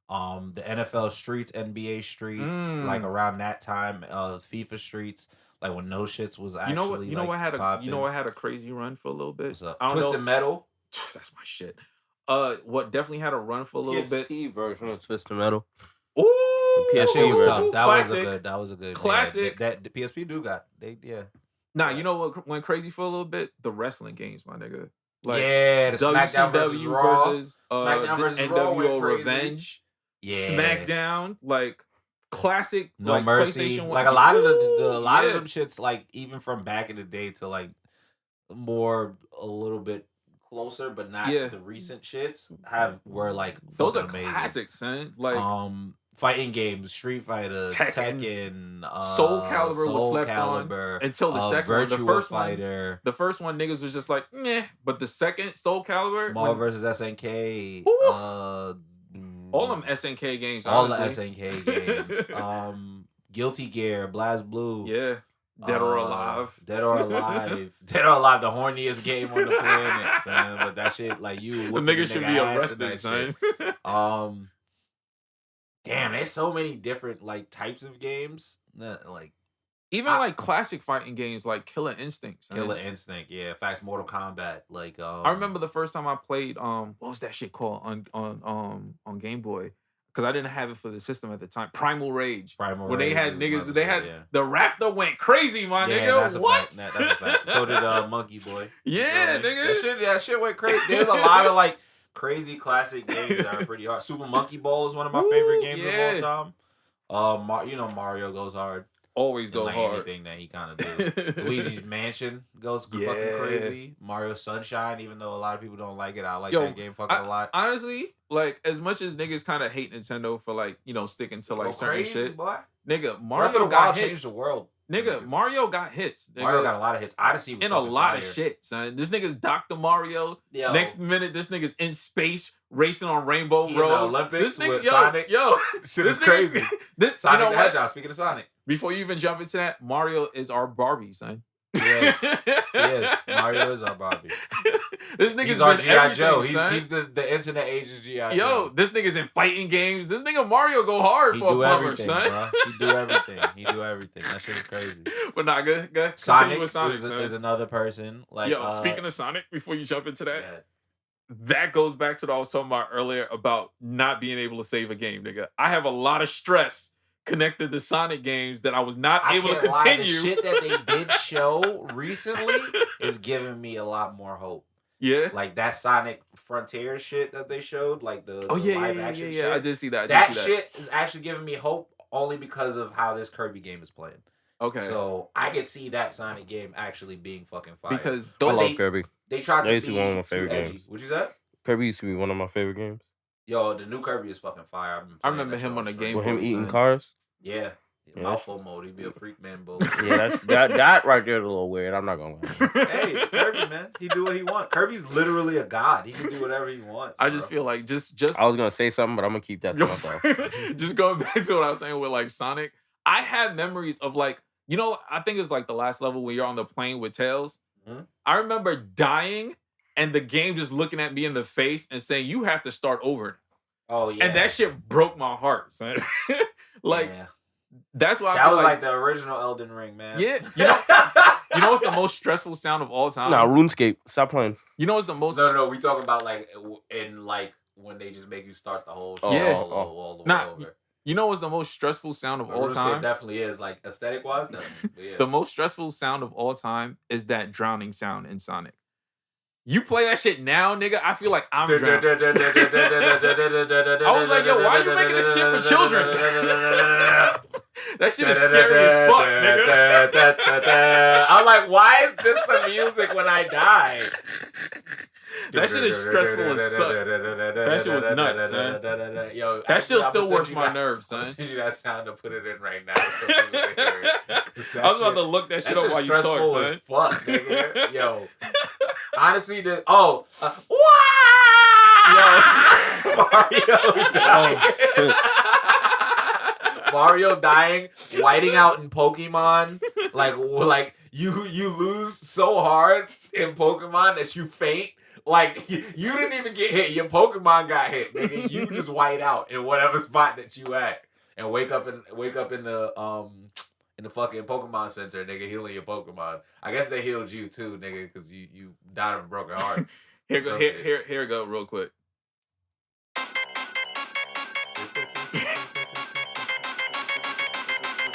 The NFL Streets, NBA Streets, around that time, FIFA Streets, when no shits was actually. You know what had a crazy run for a little bit? What's up? Twisted Metal. That's my shit. What definitely had a run for a little bit. PSP version of Twisted Metal. Ooh, that shit was tough. That was a good classic. That the PSP do got Nah, you know what went crazy for a little bit? The wrestling games, my nigga. The WCW versus SmackDown versus NWO Revenge. Yeah. SmackDown, classic. No Mercy. PlayStation 1. A lot of of them shits, even from back in the day to a little bit closer, but not the recent shits were those are amazing. Classics, son. Fighting games, Street Fighter, Tekken, Soul Calibur was slept on until the second one. The first one, niggas was just meh. But the second Soul Calibur, Marvel versus SNK, all them SNK games, all honestly. the SNK games, Guilty Gear, Blast Blue, Dead or Alive. Dead or Alive, the horniest game on the planet, son. But that shit, you, the nigga should be arrested, son. Damn, there's so many different types of games. Even classic fighting games like Killer Instinct. Son. Killer Instinct, yeah. Facts, Mortal Kombat. I remember the first time I played what was that shit called on Game Boy? Because I didn't have it for the system at the time. Primal Rage. When they had niggas, they had the Raptor went crazy, my nigga. That's what? That's a fact. So did Monkey Boy. Yeah, nigga. That shit went crazy. There's a lot of crazy classic games that are pretty hard. Super Monkey Ball is one of my favorite games of all time. Mario goes hard. Always go hard. Anything that he kind of do. Luigi's Mansion goes fucking crazy. Mario Sunshine, even though a lot of people don't like it, I like that game a lot. Honestly, as much as niggas kind of hate Nintendo for sticking to certain shit, boy. Nigga, Mario got hits. Changed the world. Nigga, Mario got hits. Nigga. Mario got a lot of hits. Odyssey was in a lot of shit, son. This nigga's Dr. Mario. Yo. Next minute, this nigga's in space racing on Rainbow Road. Olympics this nigga, with Sonic. Shit is crazy. Sonic the Hedgehog. Speaking of Sonic, before you even jump into that, Mario is our Barbie, son. Yes. Yes. Mario is our Barbie. This nigga's He's our been G.I. Joe. everything, He's the internet age's G.I. Joe. Yo, this nigga's in fighting games. This nigga Mario go hard He for a do plumber, everything, son. bro. He do everything. He do everything. That shit is crazy. But nah, good. Continue Sonic, with Sonic, is another person. Like, yo, speaking of Sonic, before you jump into that, yeah. that goes back to what I was talking about earlier about not being able to save a game, nigga. I have a lot of stress connected to Sonic games that I was not able to continue. The shit that they did show recently is giving me a lot more hope. Yeah. Like that Sonic Frontier shit that they showed, like the live action shit. I did see that. That shit is actually giving me hope only because of how this Kirby game is playing. Okay. So I could see that Sonic game actually being fucking fire. Because I love Kirby. They tried to used to be be one of my favorite edgy. games. What you said? Kirby used to be one of my favorite games. Yo, the new Kirby is fucking fire. I remember him on the Game With him Boy, eating son. cars. Yeah. Yeah, Mouthful mode. He'd be a freak man, bro. Yeah, that right there is a little weird. I'm not gonna lie. Hey, Kirby, man. He do what he wants. Kirby's literally a god. He can do whatever he wants. I just feel like just I was gonna say something, but I'm gonna keep that to myself. just going back to what I was saying with like Sonic, I have memories of like, you know, I think it's like the last level when you're on the plane with Tails. Mhm. I remember dying and the game just looking at me in the face and saying, you have to start over. Oh, yeah. And that shit broke my heart, son. Like, yeah. that's why I That feel was like the original Elden Ring, man. Yeah, you know what's the most stressful sound of all time? Nah, RuneScape. Stop playing. You know what's the most? No, we talking about like in like when they just make you start the whole Oh, shit yeah. all the way Nah, over. You know what's the most stressful sound of But all RuneScape time? definitely is like aesthetic wise. Yeah. The most stressful sound of all time is that drowning sound in Sonic. You play that shit now, nigga, I feel like I'm drowning. I was like, yo, why are you making this shit for children? That shit is scary as fuck, nigga. I'm like, why is this the music when I die? That shit is stressful as suck. That shit was nuts, son. Yo, that shit still works my nerves, son. I'll send you that sound to put it in right now. So people can hear it. I was about to look that shit up while you talk, son. Fuck, nigga. Yo. Honestly, Mario dying. Mario dying, whiting out in Pokemon. Like you lose so hard in Pokemon that you faint. Like you didn't even get hit. Your Pokemon got hit, nigga. You just white out in whatever spot that you at, and wake up in the fucking Pokemon Center, nigga, healing your Pokemon. I guess they healed you too, nigga, because you died of a broken heart. Here go, real quick.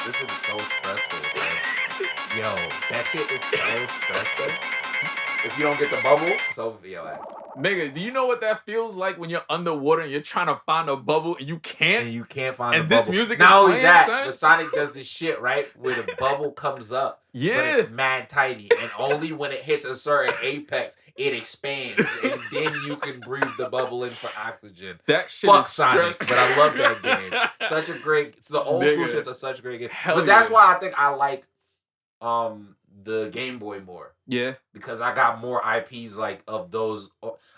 This is so stressful, man. Yo, that shit is so stressful. If you don't get the bubble, it's over for your ass. Nigga, do you know what that feels like when you're underwater and you're trying to find a bubble and you can't? And you can't find and the bubble. And this music not is only playing, that, son? but Sonic does this shit, right? Where the bubble comes up. Yeah. But it's mad tiny. And only when it hits a certain apex, it expands. And then you can breathe the bubble in for oxygen. That shit Fuck is Sonic, stress. but I love that game. It's the old school shit's a such a great game. Hell but that's yeah. why I think I like the Game Boy more. Yeah. Because I got more IPs like of those.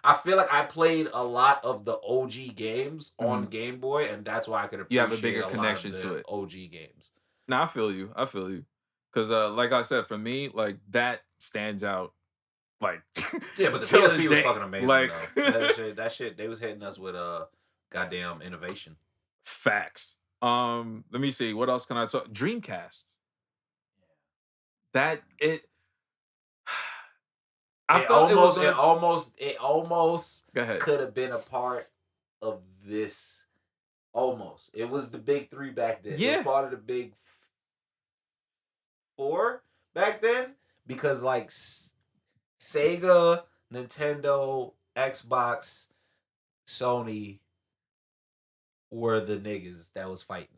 I feel like I played a lot of the OG games on Game Boy, and that's why I could appreciate you have a bigger connection to it. OG games. Nah, I feel you. Because like I said, for me, like that stands out. Like yeah, but the till PSP this was day. fucking amazing. Like though. that shit, they was hitting us with goddamn innovation. Facts. Let me see. What else can I talk? Dreamcast. That it. It almost Go ahead. could have been a part of this. Almost. It was the big three back then. Yeah. It was part of the big four back then. Because like Sega, Nintendo, Xbox, Sony were the niggas that was fighting.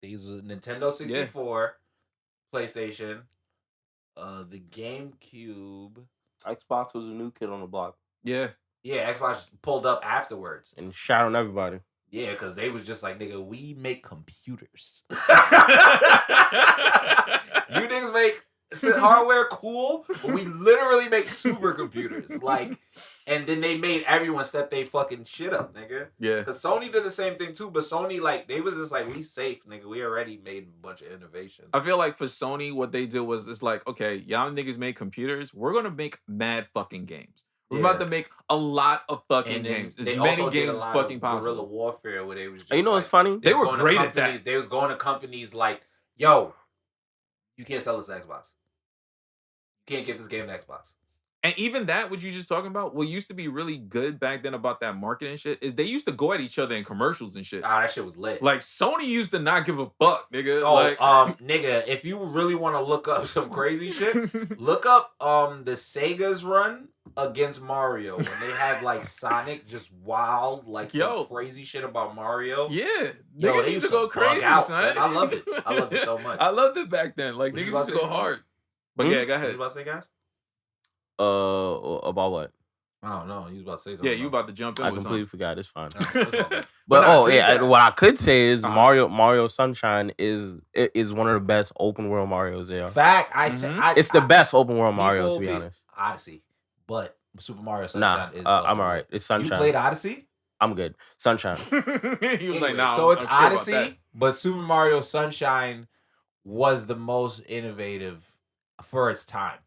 These were Nintendo 64, PlayStation, the GameCube. Xbox was a new kid on the block. Yeah. Yeah, Xbox pulled up afterwards. And shot on everybody. Yeah, because they was just like, nigga, we make computers. You niggas make hardware cool, but we literally make supercomputers. Like, And then they made everyone step they fucking shit up, nigga. Yeah. Because Sony did the same thing too, but Sony, like, they was just like, we safe, nigga. We already made a bunch of innovation. I feel like for Sony, what they did was it's like, okay, y'all niggas make computers. We're gonna make mad fucking games. We're about to make a lot of fucking games. As many games as fucking possible. Guerrilla warfare, where they was just you know what's funny? They were great at that. They was going to companies like, yo, you can't sell this to Xbox. You can't get this game to Xbox. And even that, what you just talking about, what used to be really good back then about that marketing shit, is they used to go at each other in commercials and shit. Ah, that shit was lit. Like, Sony used to not give a fuck, nigga. Oh, like, nigga, if you really want to look up some crazy shit, look up the Sega's run against Mario when they had like Sonic just wild, like some crazy shit about Mario. Yeah, niggas used to go crazy, son. I love it. I loved it so much. I loved it back then. Like, niggas used to go hard. But yeah, go ahead. What you about to say, guys? About what? I don't know. You was about to say something. Yeah, you about to jump in. I with completely something. forgot. It's fine. But What I could say is Mario Sunshine is one of the best open world Marios there. Fact, I said it's the best open world Mario, to be honest. Odyssey, but Super Mario Sunshine is. I'm alright. It's Sunshine. You played Odyssey? I'm good. Sunshine. He was like, nah. So it's Odyssey, but Super Mario Sunshine was the most innovative for its time.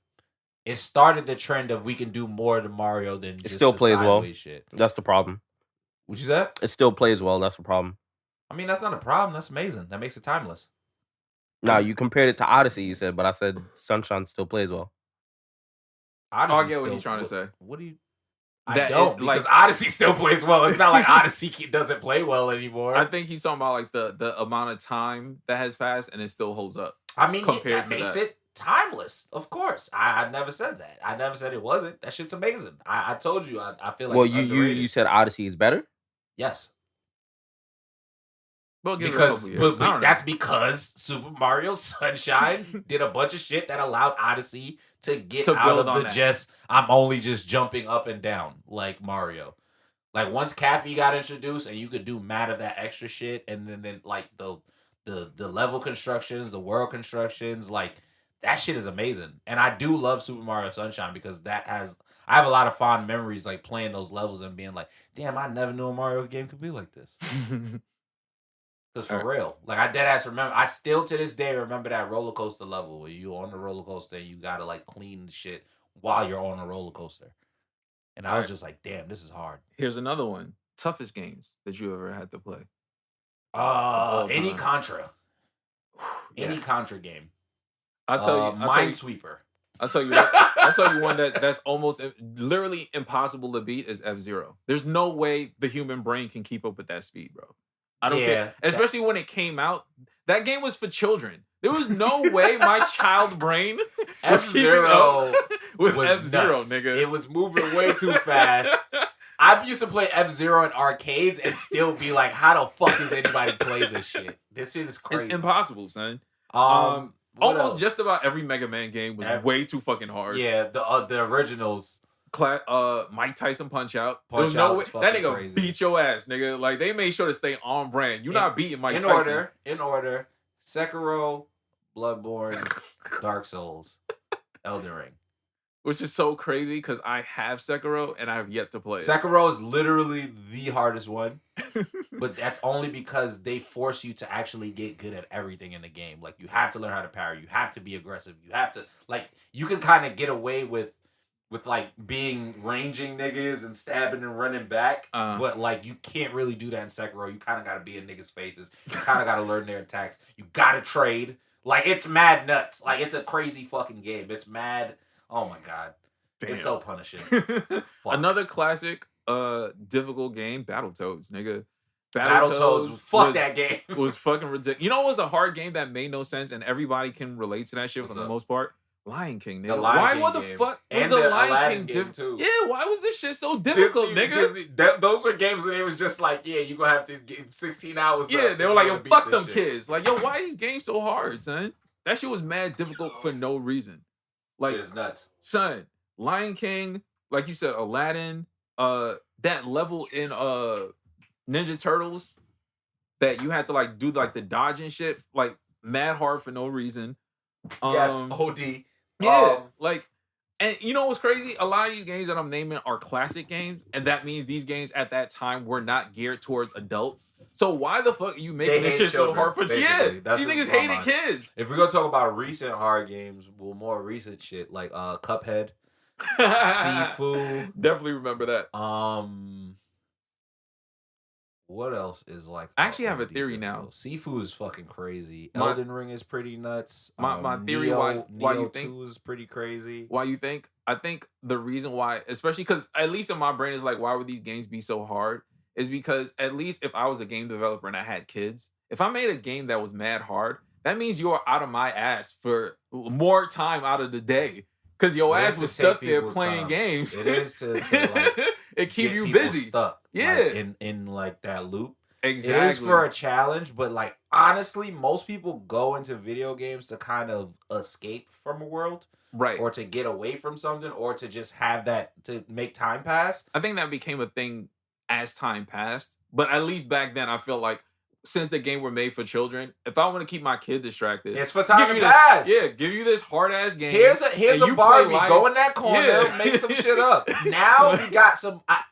It started the trend of we can do more to Mario than just still plays well. Shit. That's the problem. What you said? It still plays well. That's the problem. I mean, that's not a problem. That's amazing. That makes it timeless. No, you compared it to Odyssey, you said, but I said Sunshine still plays well. I get what he's trying to say. What do you... I don't, because Odyssey still plays well. It's not like Odyssey doesn't play well anymore. I think he's talking about like the amount of time that has passed and it still holds up. I mean, compared that makes it timeless, of course. I never said that. I never said it wasn't. That shit's amazing. I told you. I feel like you said Odyssey is better? Yes. Well, that's because Super Mario Sunshine did a bunch of shit that allowed Odyssey to get out of the I'm only just jumping up and down like Mario. Like once Cappy got introduced and you could do mad of that extra shit, and then like the level constructions, the world constructions, like that shit is amazing. And I do love Super Mario Sunshine because I have a lot of fond memories like playing those levels and being like, damn, I never knew a Mario game could be like this. Because for real, like I deadass remember, I still to this day remember that roller coaster level where you on the roller coaster and you gotta like clean the shit while you're on a roller coaster. And I was just like, damn, this is hard. Here's another one. Toughest games that you ever had to play. Any Contra. Any Contra game. I'll tell you. Minesweeper. I'll tell you one that's almost literally impossible to beat is F-Zero. There's no way the human brain can keep up with that speed, bro. I don't care. Especially when it came out. That game was for children. There was no way my child brain was keeping up with F-Zero, nuts. Nigga. It was moving way too fast. I used to play F-Zero in arcades and still be like, how the fuck does anybody play this shit? This shit is crazy. It's impossible, son. Almost just about every Mega Man game was way too fucking hard. Yeah, the originals. Mike Tyson Punch Out. There was no way that nigga crazy. Beat your ass, nigga. Like they made sure to stay on brand. You're not beating Mike Tyson. In order. Sekiro, Bloodborne, Dark Souls, Elden Ring. Which is so crazy because I have Sekiro and I have yet to play it. Sekiro is literally the hardest one. But that's only because they force you to actually get good at everything in the game. Like you have to learn how to parry. You have to be aggressive. You have to you can kind of get away with like being ranging niggas and stabbing and running back. But like you can't really do that in Sekiro. You kind of got to be in niggas' faces. You kind of got to learn their attacks. You got to trade. Like it's mad nuts. Like it's a crazy fucking game. It's mad. Oh my god. Damn. It's so punishing. Another classic difficult game, Battletoads, nigga. Battletoads. Fuck that game. Was fucking ridiculous. You know what was a hard game that made no sense and everybody can relate to that shit for the most part? Lion King, nigga. Why the fuck was the Lion King difficult? Yeah, why was this shit so difficult, nigga? Those were games where it was just like, yeah, you gonna have to get 16 hours. Yeah, they were like, yo, fuck them kids. Like, yo, why are these games so hard, son? That shit was mad difficult for no reason. Like, shit is nuts. Son, Lion King, like you said, Aladdin, that level in Ninja Turtles that you had to like do like the dodge and shit, like mad hard for no reason. Yes, OD. Yeah, like, And you know what's crazy? A lot of these games that I'm naming are classic games, and that means these games at that time were not geared towards adults. So why the fuck are you making this shit so hard for basically. Yeah, That's these niggas my hated mind. kids. If we're gonna talk about recent horror games, well, more recent shit like Cuphead, Sifu. Definitely remember that. What else is like? I actually have a theory now. Sifu is fucking crazy. My- Elden Ring is pretty nuts. My theory Neo, why Neo you think 2 is pretty crazy. why you think? I think the reason why, especially because at least in my brain is like, why would these games be so hard? Is because at least if I was a game developer and I had kids, if I made a game that was mad hard, that means you are out of my ass for more time out of the day. Because your It ass is is to take stuck there people's playing time. games. It is to like it keep get you people busy. stuck, Yeah. like, in like that loop. Exactly. It is for a challenge, but like honestly, most people go into video games to kind of escape from a world, right. or to get away from something, or to just have that to make time pass. I think that became a thing as time passed. But at least back then, I feel like since the game were made for children, if I want to keep my kid distracted, It's for time give to you pass. this, give you this hard ass game. Here's and a you play Barbie. life. Go in that corner, Yeah. make some shit up. Now we got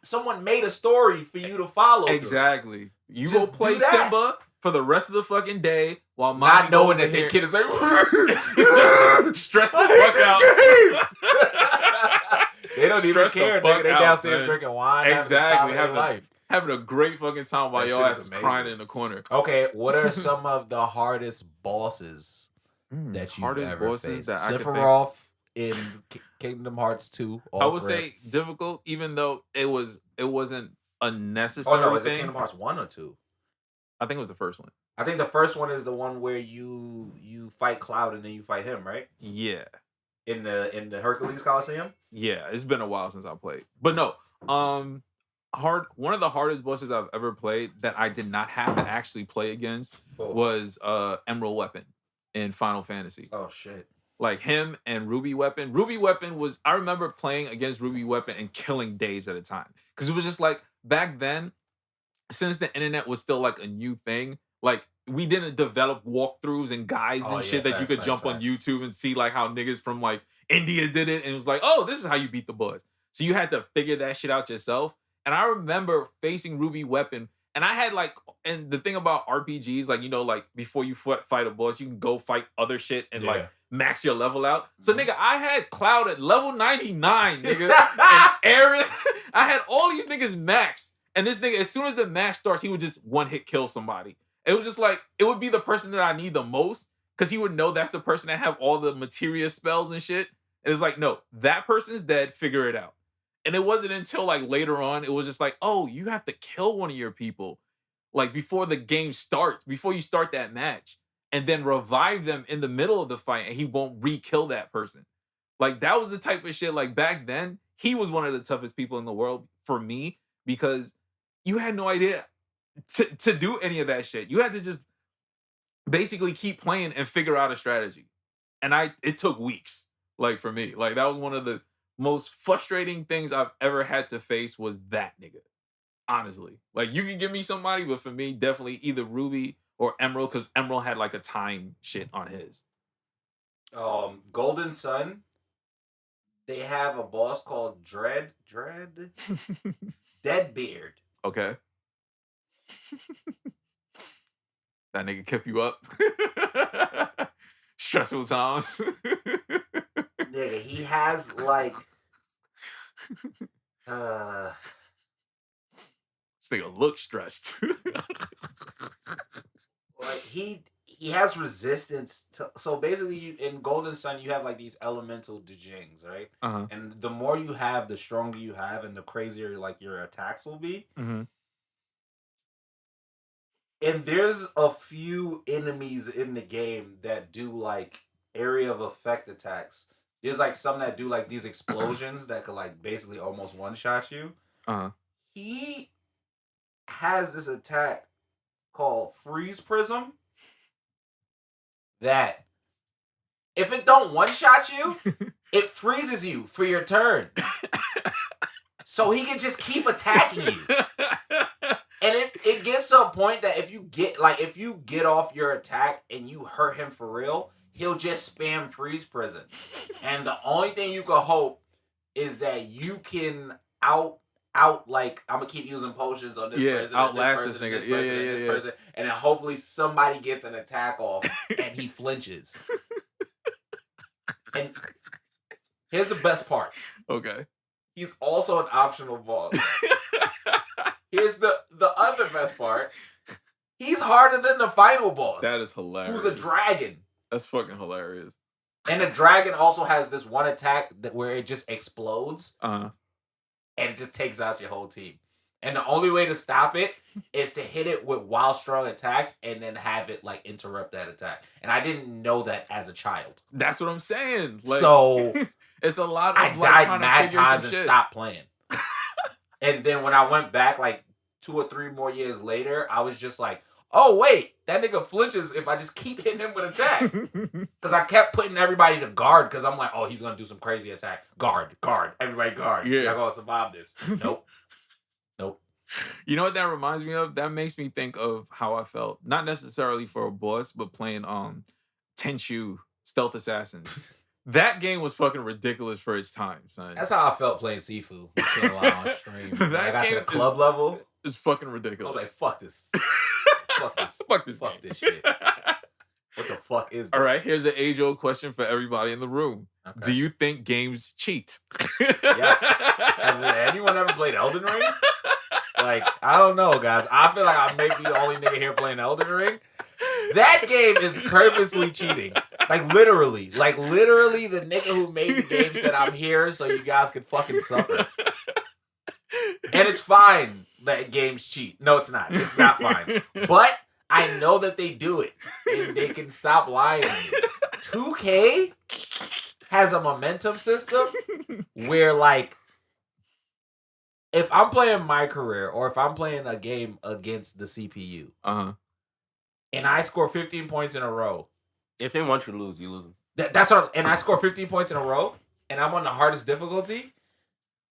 someone made a story for you to follow. through. Exactly. You Just go play do that. Simba for the rest of the fucking day while Not knowing that their the kid is like stress the I fuck hate this game. They don't even Stress the care. fuck Nigga, they out, downstairs man. drinking wine. Exactly. Having the time of their life. Having a great fucking time while That your shit ass is is amazing. crying in the corner. Okay, what are some of the hardest bosses that you've Hardest ever bosses faced? that I could think. Sephiroth in Kingdom Hearts 2. I would off say rip. difficult, even though it wasn't a necessary Oh no, is it thing. Kingdom Hearts 1 or 2? I think it was the first one. I think the first one is the one where you fight Cloud and then you fight him, right? Yeah. In the Hercules Coliseum? Yeah, it's been a while since I played. But no, one of the hardest bosses I've ever played that I did not have to actually play against was Emerald Weapon in Final Fantasy. Oh shit. Like him and Ruby Weapon. Ruby Weapon was, I remember playing against Ruby Weapon and killing days at a time. Because it was just like, back then, since the internet was still like a new thing, like we didn't develop walkthroughs and guides and shit that you could jump on YouTube and see like how niggas from like India did it. And it was like, oh, this is how you beat the boss. So you had to figure that shit out yourself. And I remember facing Ruby Weapon, and I had like, and the thing about RPGs, like, you know, like before you fight a boss, you can go fight other shit and like max your level out. So nigga, I had Cloud at level 99, nigga. And Aaron, I had all these niggas maxed. And this nigga, as soon as the max starts, he would just one hit kill somebody. It was just like, it would be the person that I need the most, because he would know that's the person that have all the materia spells and shit. And it's like, no, that person's dead, figure it out. And it wasn't until like later on, it was just like, oh, you have to kill one of your people like before the game starts, before you start that match, and then revive them in the middle of the fight, and he won't re-kill that person. Like that was the type of shit, like back then, he was one of the toughest people in the world for me, because you had no idea to do any of that shit. You had to just basically keep playing and figure out a strategy. And it took weeks, like for me. Like that was one of the most frustrating things I've ever had to face, was that nigga. Honestly. Like you can give me somebody, but for me, definitely either Ruby or Emerald, because Emerald had like a time shit on his. Golden Sun, they have a boss called Dread Deadbeard. Okay. That nigga kept you up. Stressful times. Nigga, he has like This nigga look stressed. like he has resistance to, so basically in Golden Sun you have like these elemental Djinns, right? Uh-huh. And the more you have, the stronger you have, and the crazier like your attacks will be. Mm-hmm. And there's a few enemies in the game that do like area of effect attacks. There's like some that do like these explosions that could like basically almost one-shot you. Uh-huh. He has this attack called Freeze Prism that if it don't one-shot you, it freezes you for your turn. So he can just keep attacking you. And it gets to a point that if you get off your attack and you hurt him for real, he'll just spam freeze prison. And the only thing you can hope is that you can like I'm gonna keep using potions on this person, outlast this nigga, this person, and then hopefully somebody gets an attack off and he flinches. And here's the best part. Okay. He's also an optional boss. Here's the other best part. He's harder than the final boss. That is hilarious. Who's a dragon. That's fucking hilarious. And the dragon also has this one attack where it just explodes. Uh-huh. And it just takes out your whole team. And the only way to stop it is to hit it with wild strong attacks and then have it like interrupt that attack. And I didn't know that as a child. That's what I'm saying. Like, so it's a lot of I like died trying mad to figure times some and shit. stopped playing. And then when I went back like 2 or 3 more years later, I was just like, oh wait, that nigga flinches if I just keep hitting him with attacks. Because I kept putting everybody to guard because I'm like, oh, he's gonna do some crazy attack. Guard, everybody guard. Yeah. Y'all gonna survive this. Nope. You know what that reminds me of? That makes me think of how I felt. Not necessarily for a boss, but playing Tenchu Stealth Assassins. That game was fucking ridiculous for its time, son. That's how I felt playing Sifu. Playing a lot on stream. When I got to the club level. It's fucking I ridiculous. was like, fuck this. Fuck this shit. What the fuck is this? All right, here's an age-old question for everybody in the room. Okay. Do you think games cheat? Yes. Have anyone ever played Elden Ring? Like, I don't know, guys. I feel like I may be the only nigga here playing Elden Ring. That game is purposely cheating. Like, literally, the nigga who made the game said, I'm here so you guys can fucking suffer. And it's fine that games cheat. No, it's not. It's not fine. But I know that they do it. And they can stop lying to me. 2K has a momentum system where, like, if I'm playing my career or if I'm playing a game against the CPU, and I score 15 points in a row, if they want you to lose, you lose. That's what. And I score 15 points in a row, and I'm on the hardest difficulty.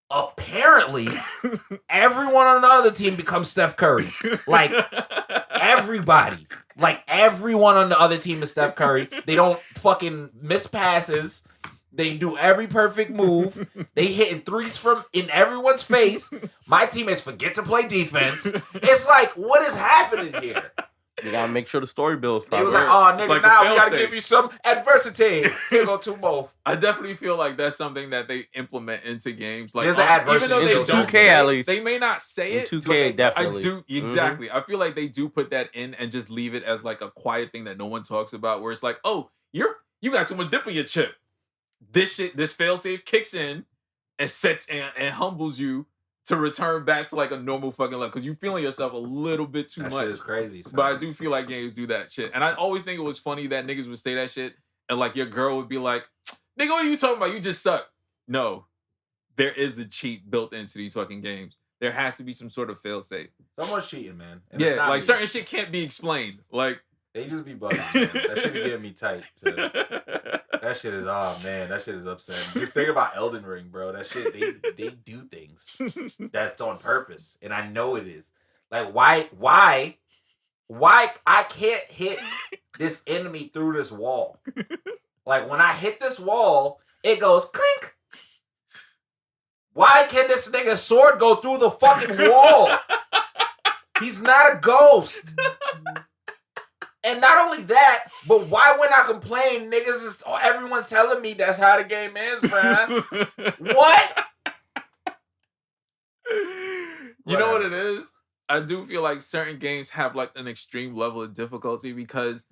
Apparently, everyone on the other team becomes Steph Curry. Like everybody, like everyone on the other team is Steph Curry. They don't fucking miss passes. They do every perfect move. They hitting threes from in everyone's face. My teammates forget to play defense. It's like, what is happening here? You gotta make sure the story builds It properly. was like, oh, nigga, like now we gotta give you some adversity. Here go 2 more. I definitely feel like that's something that they implement into games. Like, There's an adversity even though they into don't 2K say at it, least. they may not say In it. 2K definitely. I do exactly. I feel like they do put that in and just leave it as like a quiet thing that no one talks about. Where it's like, oh, you got too much dip in your chip. This failsafe kicks in and sets and humbles you to return back to like a normal fucking level because you feeling yourself a little bit too That much. shit is crazy. But I do feel like games do that shit. And I always think it was funny that niggas would say that shit and like your girl would be like, nigga, what are you talking about? You just suck. No. There is a cheat built into these fucking games. There has to be some sort of failsafe. Someone's cheating, man. And Yeah, like certain shit can't be explained. Like they just be bugging, man. That shit be getting me tight. That shit is, oh man, that shit is upsetting. Just think about Elden Ring, bro. That shit, they do things that's on purpose, and I know it is. Like, why I can't hit this enemy through this wall? Like, when I hit this wall, it goes clink. Why can this nigga's sword go through the fucking wall? He's not a ghost. And not only that, but why when I complain, everyone's telling me that's how the game is, bruh. What? You know what it is? I do feel like certain games have like an extreme level of difficulty because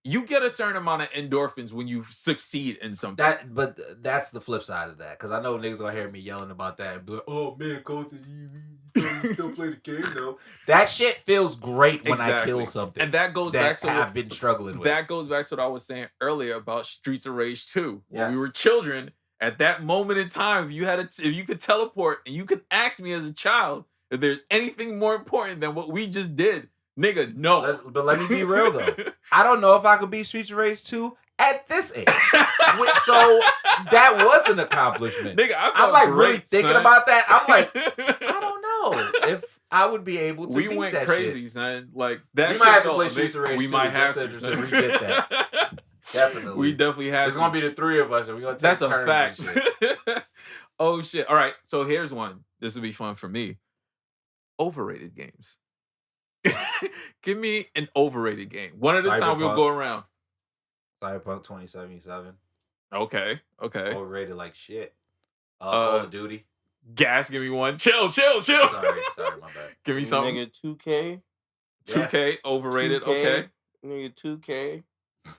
you get a certain amount of endorphins when you succeed in something. But that's the flip side of that. Because I know niggas gonna hear me yelling about that and be like, oh man, Colton, you still play the game though. That shit feels great when I kill something. And that goes back to I've been struggling with. That goes back to what I was saying earlier about Streets of Rage 2. When Yes. we were children, at that moment in time, if you could teleport and you could ask me as a child if there's anything more important than what we just did, nigga, no. But let me be real though. I don't know if I could beat Streets of Rage 2 at this age. So that was an accomplishment. Nigga, I'm like really thinking about that. I'm like, I don't know. I would be able to. We beat went that crazy, shit. son. Like that. We shit might have to felt play amazing. Streets of Rage We 2 might have just to to re-get that. Definitely. We definitely have. It's gonna be the three of us, and we're gonna take That's a turns fact. and shit. Oh shit! All right, so here's one. This will be fun for me. Overrated games. Give me an overrated game. One at a time. We'll go around. Cyberpunk 2077. Okay. Overrated like shit. Call of Duty. Gas. Give me one. Chill. Sorry, my bad. Give me something. Nigga, 2K. 2K. Overrated. 2K. Okay. Nigga, 2K.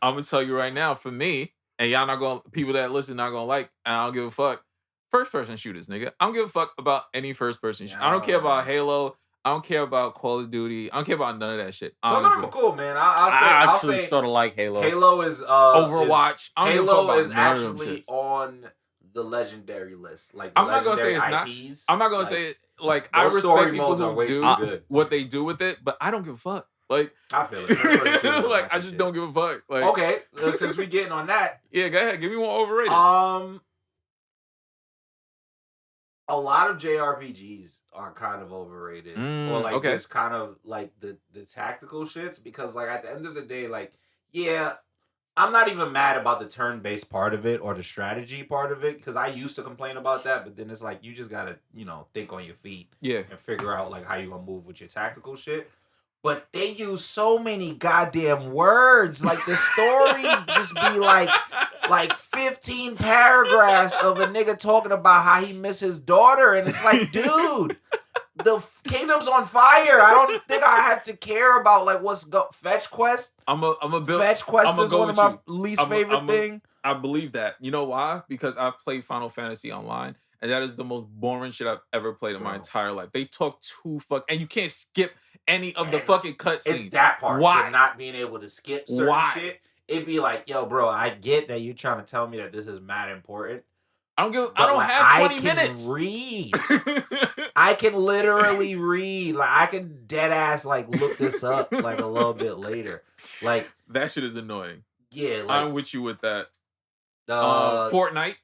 I'm gonna tell you right now. For me, and y'all not gonna people that listen not gonna like. And I don't give a fuck. First person shooters, nigga. I don't give a fuck about any first person. I don't care about Halo. I don't care about Call of Duty. I don't care about none of that shit. So Honestly. no, cool, man. I I'll actually say sort of like Halo. Halo is Overwatch. I don't give a fuck Halo about is none of them actually shits. on the legendary list. Like I'm not gonna say it's IPs, not. I'm not gonna say it. Like I those respect story people modes are who way do too good. what they do with it, but I don't give a fuck. Like I feel it. like I just don't give a fuck. Like okay, since we getting on that, yeah, go ahead. Give me one overrated. A lot of JRPGs are kind of overrated, or like just kind of like the tactical shits, because like at the end of the day, like yeah, I'm not even mad about the turn-based part of it or the strategy part of it, because I used to complain about that, but then it's like you just gotta think on your feet, and figure out like how you gonna move with your tactical shit. But they use so many goddamn words. Like the story just be like 15 paragraphs of a nigga talking about how he missed his daughter. And it's like, dude, the kingdom's on fire. I don't think I have to care about like Fetch Quest. I'm a build. Fetch Quest is one of my least favorite thing. I believe that. You know why? Because I've played Final Fantasy Online. And that is the most boring shit I've ever played in my entire life. They talk too and you can't skip any of the fucking cutscenes. It's that part. Why? Not being able to skip certain shit. It'd be like, yo, bro, I get that you're trying to tell me that this is mad important. I don't have 20 minutes. Read. I can literally read. Like I can dead ass like look this up like a little bit later. Like that shit is annoying. Yeah, like, I'm with you with that. Fortnite.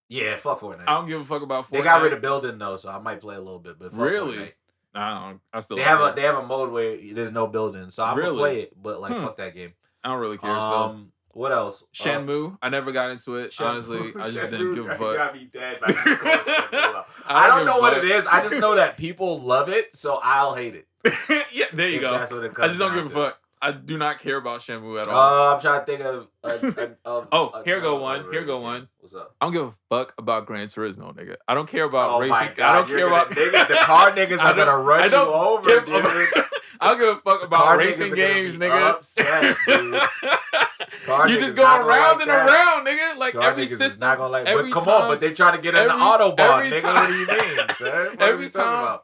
Yeah, fuck Fortnite. I don't give a fuck about Fortnite. They got rid of building though, so I might play a little bit. But fuck really, Fortnite. I still. They have a mode where there's no building, so I'm gonna play it. But like, fuck that game. I don't really care. So what else? Shenmue. I never got into it. Honestly, I just didn't give a fuck. Got me dead by I don't know what it is. I just know that people love it, so I'll hate it. Yeah, there you go. That's what it comes I just don't give a to. fuck. I do not care about Shenmue at all. I'm trying to think of. Here go one. What's up? I don't give a fuck about Gran Turismo, nigga. I don't care about racing. My God, I don't care about niggas, the car niggas are gonna run you over, dude. I don't give a fuck about racing games, nigga. Upset, dude. You just going around and around, nigga. Like car every system. Not gonna like, every but come time, on, but they trying to get in the Autobahn, nigga. What do you mean, son? Every time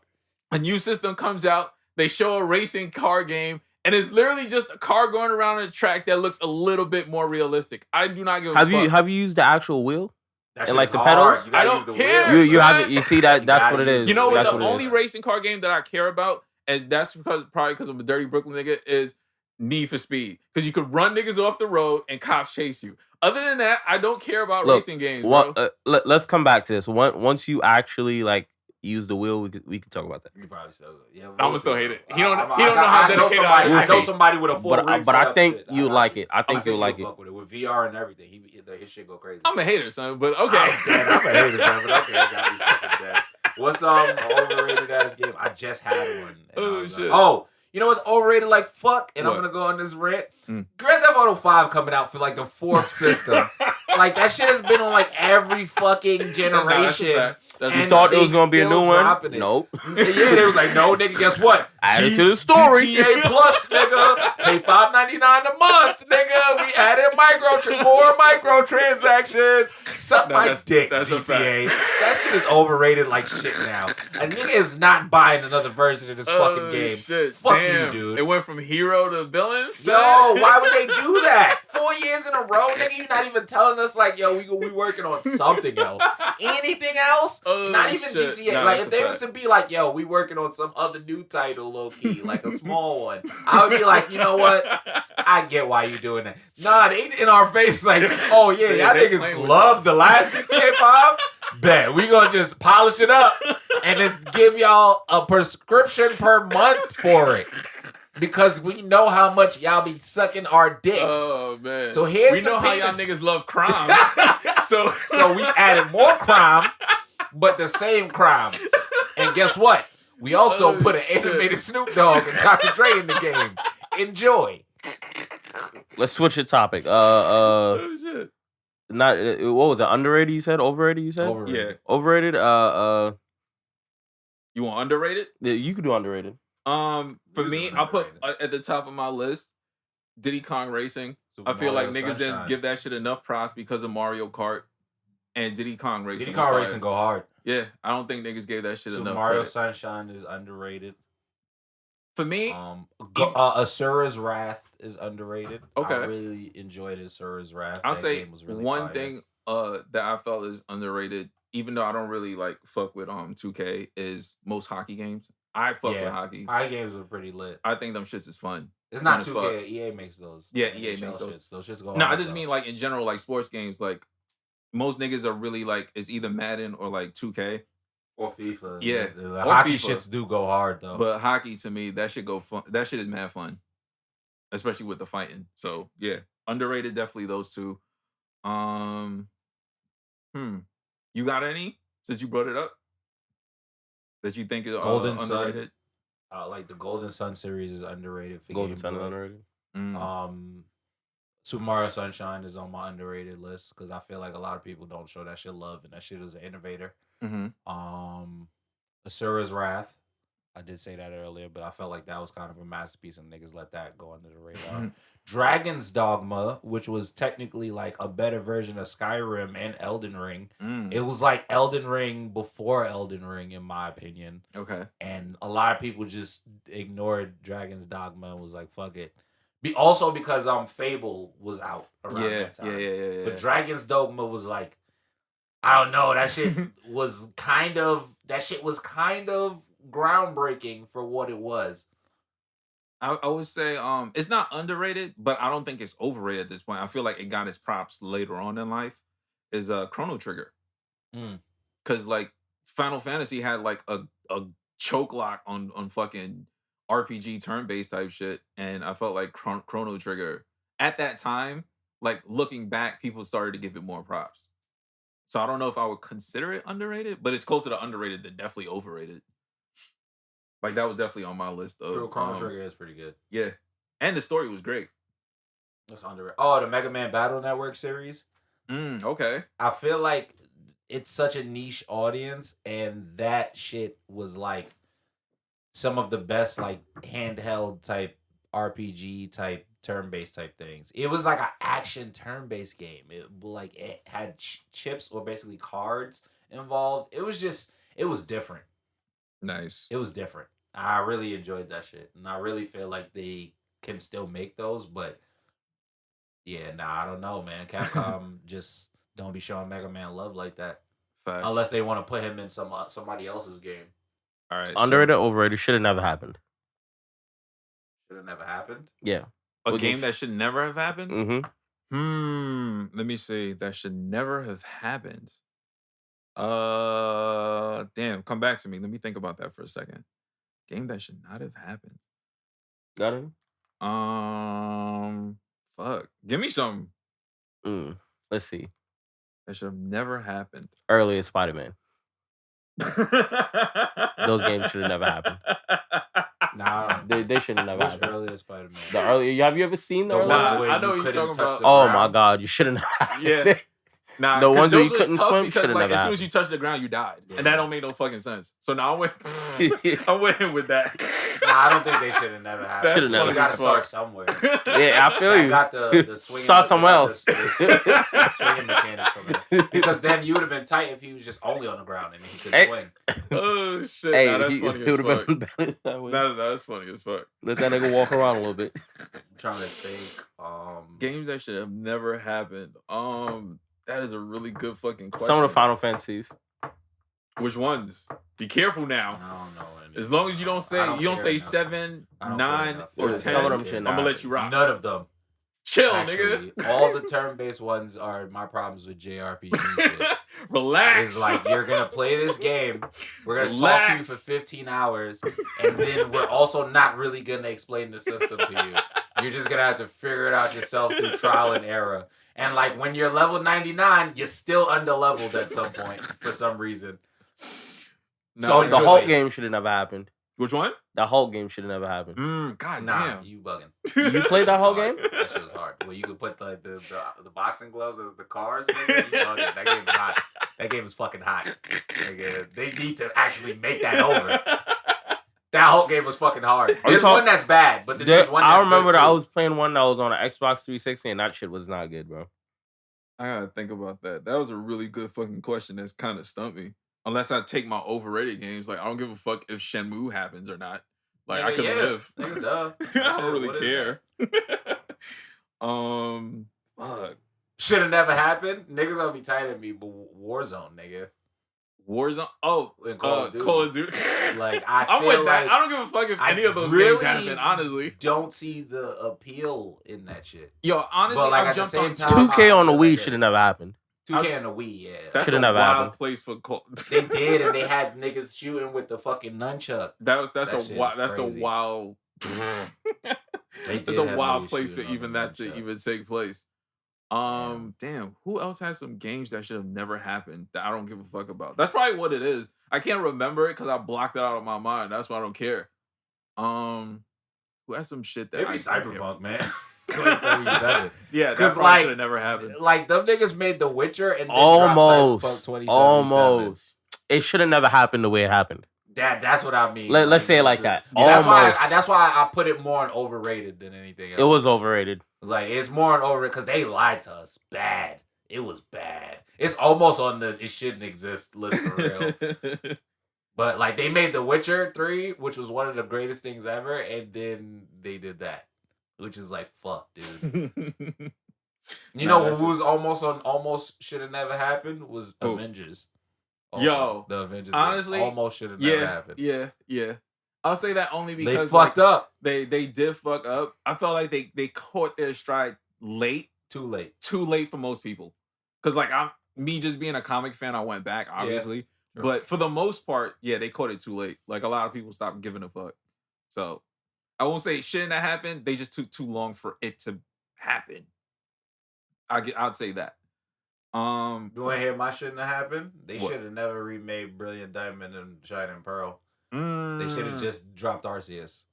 a new system comes out, they show a racing car game. And it's literally just a car going around on a track that looks a little bit more realistic. I do not give a fuck. Have you used the actual wheel? And like the hard. pedals? I don't care. You haven't. You see that? That's what it is. You know what? That's The only racing car game that I care about, and that's probably because I'm a dirty Brooklyn nigga, is Need for Speed. Because you could run niggas off the road and cops chase you. Other than that, I don't care about racing games, bro. Let's come back to this. Once you actually like use the wheel, we could talk about that. You probably still, yeah. I'm gonna still hate it. He don't know how dedicated I am. I know somebody with a full rig but I think shit. you like it. I think you'll like it. Fuck with VR and everything. His shit go crazy. I'm a hater, son, but okay. I'm a hater, son, but okay. Got me fucking dead. What's overrated ass game? I just had one. Oh shit. Oh, you know what's overrated like fuck? And what? I'm gonna go on this rant. Grand Theft Auto 5 coming out for like the 4th system. Like that shit has been on like every fucking generation. You thought it was gonna be a new one? Nope. Yeah, they was like, no, nigga, guess what? Add it to the story. GTA Plus, nigga. Pay $5.99 a month, nigga. We added more microtransactions. Suck my dick, GTA. That shit is overrated like shit now. A nigga is not buying another version of this fucking game. Shit. Fuck Damn. you, dude. It went from hero to villain? Yo, why would they do that? 4 years in a row, nigga. You not even telling us like, yo, we working on something else. Anything else? Not even shit. GTA. Nah, like if they was to be like, yo, we working on some other new title, low key, like a small one, I would be like, you know what? I get why you doing that. Nah, they in our face like, oh yeah, y'all niggas love the last GTA 5. Bet we gonna just polish it up and then give y'all a prescription per month for it. Because we know how much y'all be sucking our dicks. Oh man. So here's we know some how y'all penis. niggas love crime. so we added more crime, but the same crime. And guess what? We also put an animated Snoop Dogg and Dr. Dre in the game. Enjoy. Let's switch the topic. Oh shit. Not what was it? Underrated? You said overrated? You said Yeah. Overrated. You want underrated? Yeah, you could do underrated. For me, I'll put at the top of my list Diddy Kong Racing. Super I feel Mario like niggas Sunshine. didn't give that shit enough props because of Mario Kart and Diddy Kong Racing. Diddy Kong Racing go hard. Yeah, I don't think niggas gave that shit Super enough Mario credit. Sunshine is underrated. For me, Asura's Wrath is underrated. Okay. I really enjoyed Asura's Wrath. I'll That say game was really one fire. thing that I felt is underrated, even though I don't really like fuck with 2K, is most hockey games. I fuck with hockey. Hockey games were pretty lit. I think them shits is fun. It's fun not as 2K. fuck. EA makes those. Yeah, NHL EA makes those. shits. Those shits go No, I hard, just though. mean like in general, like sports games, like most niggas are really like it's either Madden or like 2K. Or FIFA. Yeah, The or hockey FIFA. shits do go hard though. But hockey to me, that shit go fun. That shit is mad fun, especially with the fighting. So yeah, underrated definitely those two. You got any since you brought it up that you think is Golden Sun. underrated? Like the Golden Sun series is underrated. For Golden Game Sun Boy. is underrated. Super Mario Sunshine is on my underrated list because I feel like a lot of people don't show that shit love, and that shit is an innovator. Asura's Wrath, I did say that earlier, but I felt like that was kind of a masterpiece, and niggas let that go under the radar. Dragon's Dogma, which was technically like a better version of Skyrim and Elden Ring. It was like Elden Ring before Elden Ring, in my opinion. Okay. And a lot of people just ignored Dragon's Dogma and was like, fuck it. Also because Fable was out around that time. Yeah. But Dragon's Dogma was like, I don't know, that shit was kind of groundbreaking for what it was. I would say it's not underrated, but I don't think it's overrated at this point. I feel like it got its props later on in life. Is Chrono Trigger. Cause like Final Fantasy had like a choke lock on fucking RPG turn-based type shit. And I felt like Chrono Trigger at that time, like looking back, people started to give it more props. So I don't know if I would consider it underrated, but it's closer to underrated than definitely overrated. Like that was definitely on my list of True, Chrono Trigger is pretty good. Yeah. And the story was great. That's underrated. Oh, the Mega Man Battle Network series. Okay. I feel like it's such a niche audience, and that shit was like some of the best like handheld type RPG type turn-based type things. It was like an action turn-based game. It had chips or basically cards involved. It was different. Nice. It was different. I really enjoyed that shit, and I really feel like they can still make those. But yeah, I don't know, man. Capcom just don't be showing Mega Man love like that. Facts. Unless they want to put him in somebody else's game. All right. Underrated, overrated, should have never happened. Should have never happened. Yeah. A game that should never have happened? Mm-hmm. Let me see. That should never have happened. Damn. Come back to me. Let me think about that for a second. Game that should not have happened. Got it? Fuck. Give me something. Let's see. That should have never happened. Earlier Spider-Man. Those games should have never happened. Nah, They should have never happened. Earlier Spider-Man. The earlier, have you ever seen the The earlier? ones where I know you what you're couldn't talking touch about. the Oh ground. my god, you shouldn't have. Yeah. Nah, The 'cause ones where those you was couldn't tough swim because, should've like, never as soon as you touch the ground, you died, and that don't make no fucking sense. So now I went with that. Nah, I don't think they should have never happened. Should've never You got to happened. start somewhere. Yeah, I feel I you. got the swinging. Start somewhere else. The swinging mechanics from it. Because then you would have been tight if he was just only on the ground and he couldn't Hey. swing. Oh shit! Hey, nah, that's he funny would as have fuck. been better that way. That's funny as fuck. Let that nigga walk around a little bit. I'm trying to think. Games that should have never happened. That is a really good fucking question. Some of the Final Fantasies. Which ones? Be careful now. I don't know. Any. As long as you don't say I don't care 7, I don't 9, care enough. or Yeah, 10, some of them I'm shit gonna not let you rock. None of them. Chill, Actually, nigga. all the turn-based ones are my problems with JRPG shit. Relax. It's like, you're gonna play this game. We're gonna talk to you for 15 hours, and then we're also not really gonna explain the system to you. You're just gonna have to figure it out yourself through trial and error. And like when you're level 99, you're still under-leveled at some point for some reason. So the Hulk game should have never happened. Which one? The Hulk game should have never happened. God Nah, damn. you bugging. You played that Hulk game? That shit was hard. Well, you could put like the boxing gloves as the cars. Nigga. You bugging. That game is hot. That game is fucking hot. Nigga, they need to actually make that over. That Hulk game was fucking hard. There's one that's bad, but there's one that's I remember good that too. I was playing one that was on an Xbox 360, and that shit was not good, bro. I gotta think about that. That was a really good fucking question that's kind of stumped me. Unless I take my overrated games, like I don't give a fuck if Shenmue happens or not. Like I can live. Nigga, duh. I don't really care. Fuck. Should have never happened. Niggas gonna be tight at me, but Warzone, nigga. Warzone. Oh, In Call of Duty. Like I'm feel with that. like I don't give a fuck if any of those really games happen. Honestly, don't see the appeal in that shit. yo, honestly, But, like, I've at the jumped same on time, 2K on the I Wii like should it. have never happened. 2K and the Wii, yeah. That's Shoulda a never wild happened. place for Call. They did, and they had niggas shooting with the fucking nunchuck. That's That a shit wild. is That's a crazy. wild. They It's did a have wild niggas place for shooting even on that the to nunchuck. even take place. Damn. Who else has some games that should have never happened that I don't give a fuck about? That's probably what it is. I can't remember it because I blocked it out of my mind. That's why I don't care. Who has some shit that Maybe I don't care Cyberpunk, man. 2077. Yeah, that 'Cause, probably like, should have never happened. Like, them niggas made The Witcher and then Almost. dropped Cyberpunk 2077. Almost. It should have never happened the way it happened. That's what I mean. Let's say it like that. That's Almost. why I put it more on overrated than anything else. It was overrated. Like, it's more on overrated because they lied to us. Bad. It was bad. It's almost on the it shouldn't exist list for real. But like they made The Witcher 3, which was one of the greatest things ever, and then they did that. Which is like fuck, dude. You know what was almost should have never happened was Who? Avengers. Yo, the Avengers honestly, game almost should have never happened. Yeah. I'll say that only They because fucked up. They did fuck up. I felt like they caught their stride late. Too late. Too late for most people. Cause like me just being a comic fan, I went back, obviously. Sure. But for the most part, yeah, they caught it too late. Like a lot of people stopped giving a fuck. So I won't say it shouldn't have happened. They just took too long for it to happen. I'd say that. You want to hear my shouldn't have happened? They What? should have never remade Brilliant Diamond and Shining Pearl. They should have just dropped Arceus.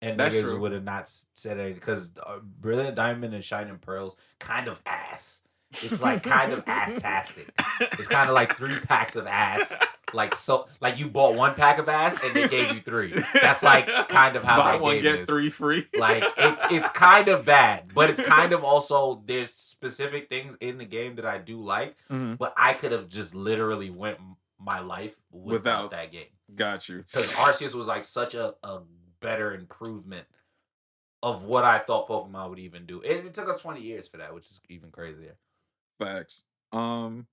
And That's niggas true. would have not said it because Brilliant Diamond and Shining Pearls kind of ass. It's like kind of ass-tastic. It's kind of like 3 packs of ass. Like you bought 1 pack of ass and they gave you 3. That's like kind of how buy that one game get is. 3 free. Like it's kind of bad, but it's kind of also there's specific things in the game that I do like, Mhm. but I could have just literally went my life without that game. Got you. Because Arceus was like such a better improvement of what I thought Pokemon would even do. It took us 20 years for that, which is even crazier. Facts. Sorry.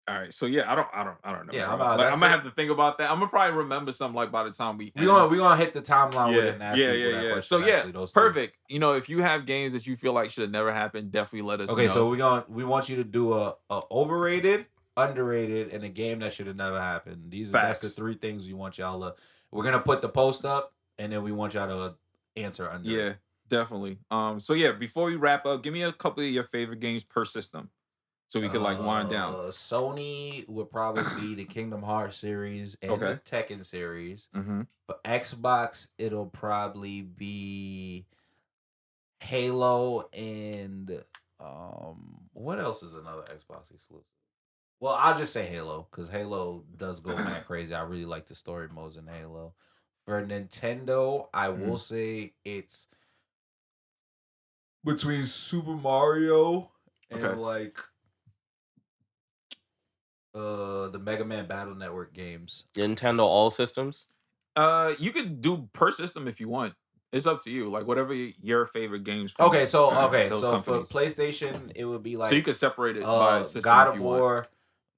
All right, so yeah, I don't know. Yeah, I'm gonna have to think about that. I'm gonna probably remember something like by the time we Gonna hit the timeline with it and ask people that yeah. question. So yeah, actually, those 3. perfect. You know, if you have games that you feel like should have never happened, definitely let us know. Okay, so we want you to do a overrated, underrated, and a game that should have never happened. That's the 3 things we want y'all to. We're gonna put the post up, and then we want y'all to answer under. Yeah, definitely. So yeah, before we wrap up, give me a couple of your favorite games per system, so we could like wind down. Sony would probably be the Kingdom Hearts series and the Tekken series. Mm-hmm. For Xbox, it'll probably be Halo and what else is another Xbox exclusive? Well, I'll just say Halo because Halo does go mad crazy. I really like the story modes in Halo. For Nintendo, I will say it's between Super Mario and like the Mega Man Battle Network games. Nintendo all systems. You could do per system if you want. It's up to you. Like whatever your favorite games. Okay, so those for companies. PlayStation, it would be like So you could separate it by system God if of you War, want.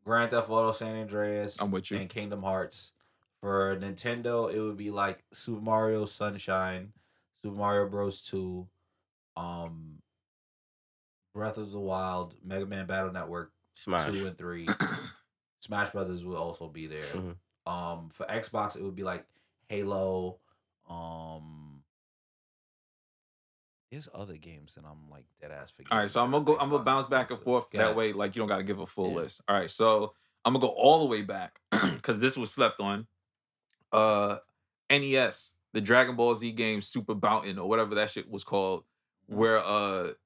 Grand Theft Auto San Andreas, I'm with you. and Kingdom Hearts. For Nintendo, it would be like Super Mario Sunshine, Super Mario Bros. 2, Breath of the Wild, Mega Man Battle Network Smash. 2 and 3. Smash Brothers will also be there. For Xbox, it would be like Halo. There's other games that I'm like dead ass forgetting. All right, so I'm gonna bounce back and forth. That way, like you don't gotta give a full list. All right, so I'm gonna go all the way back because this was slept on. NES, the Dragon Ball Z game, Super Bounty or whatever that shit was called. Where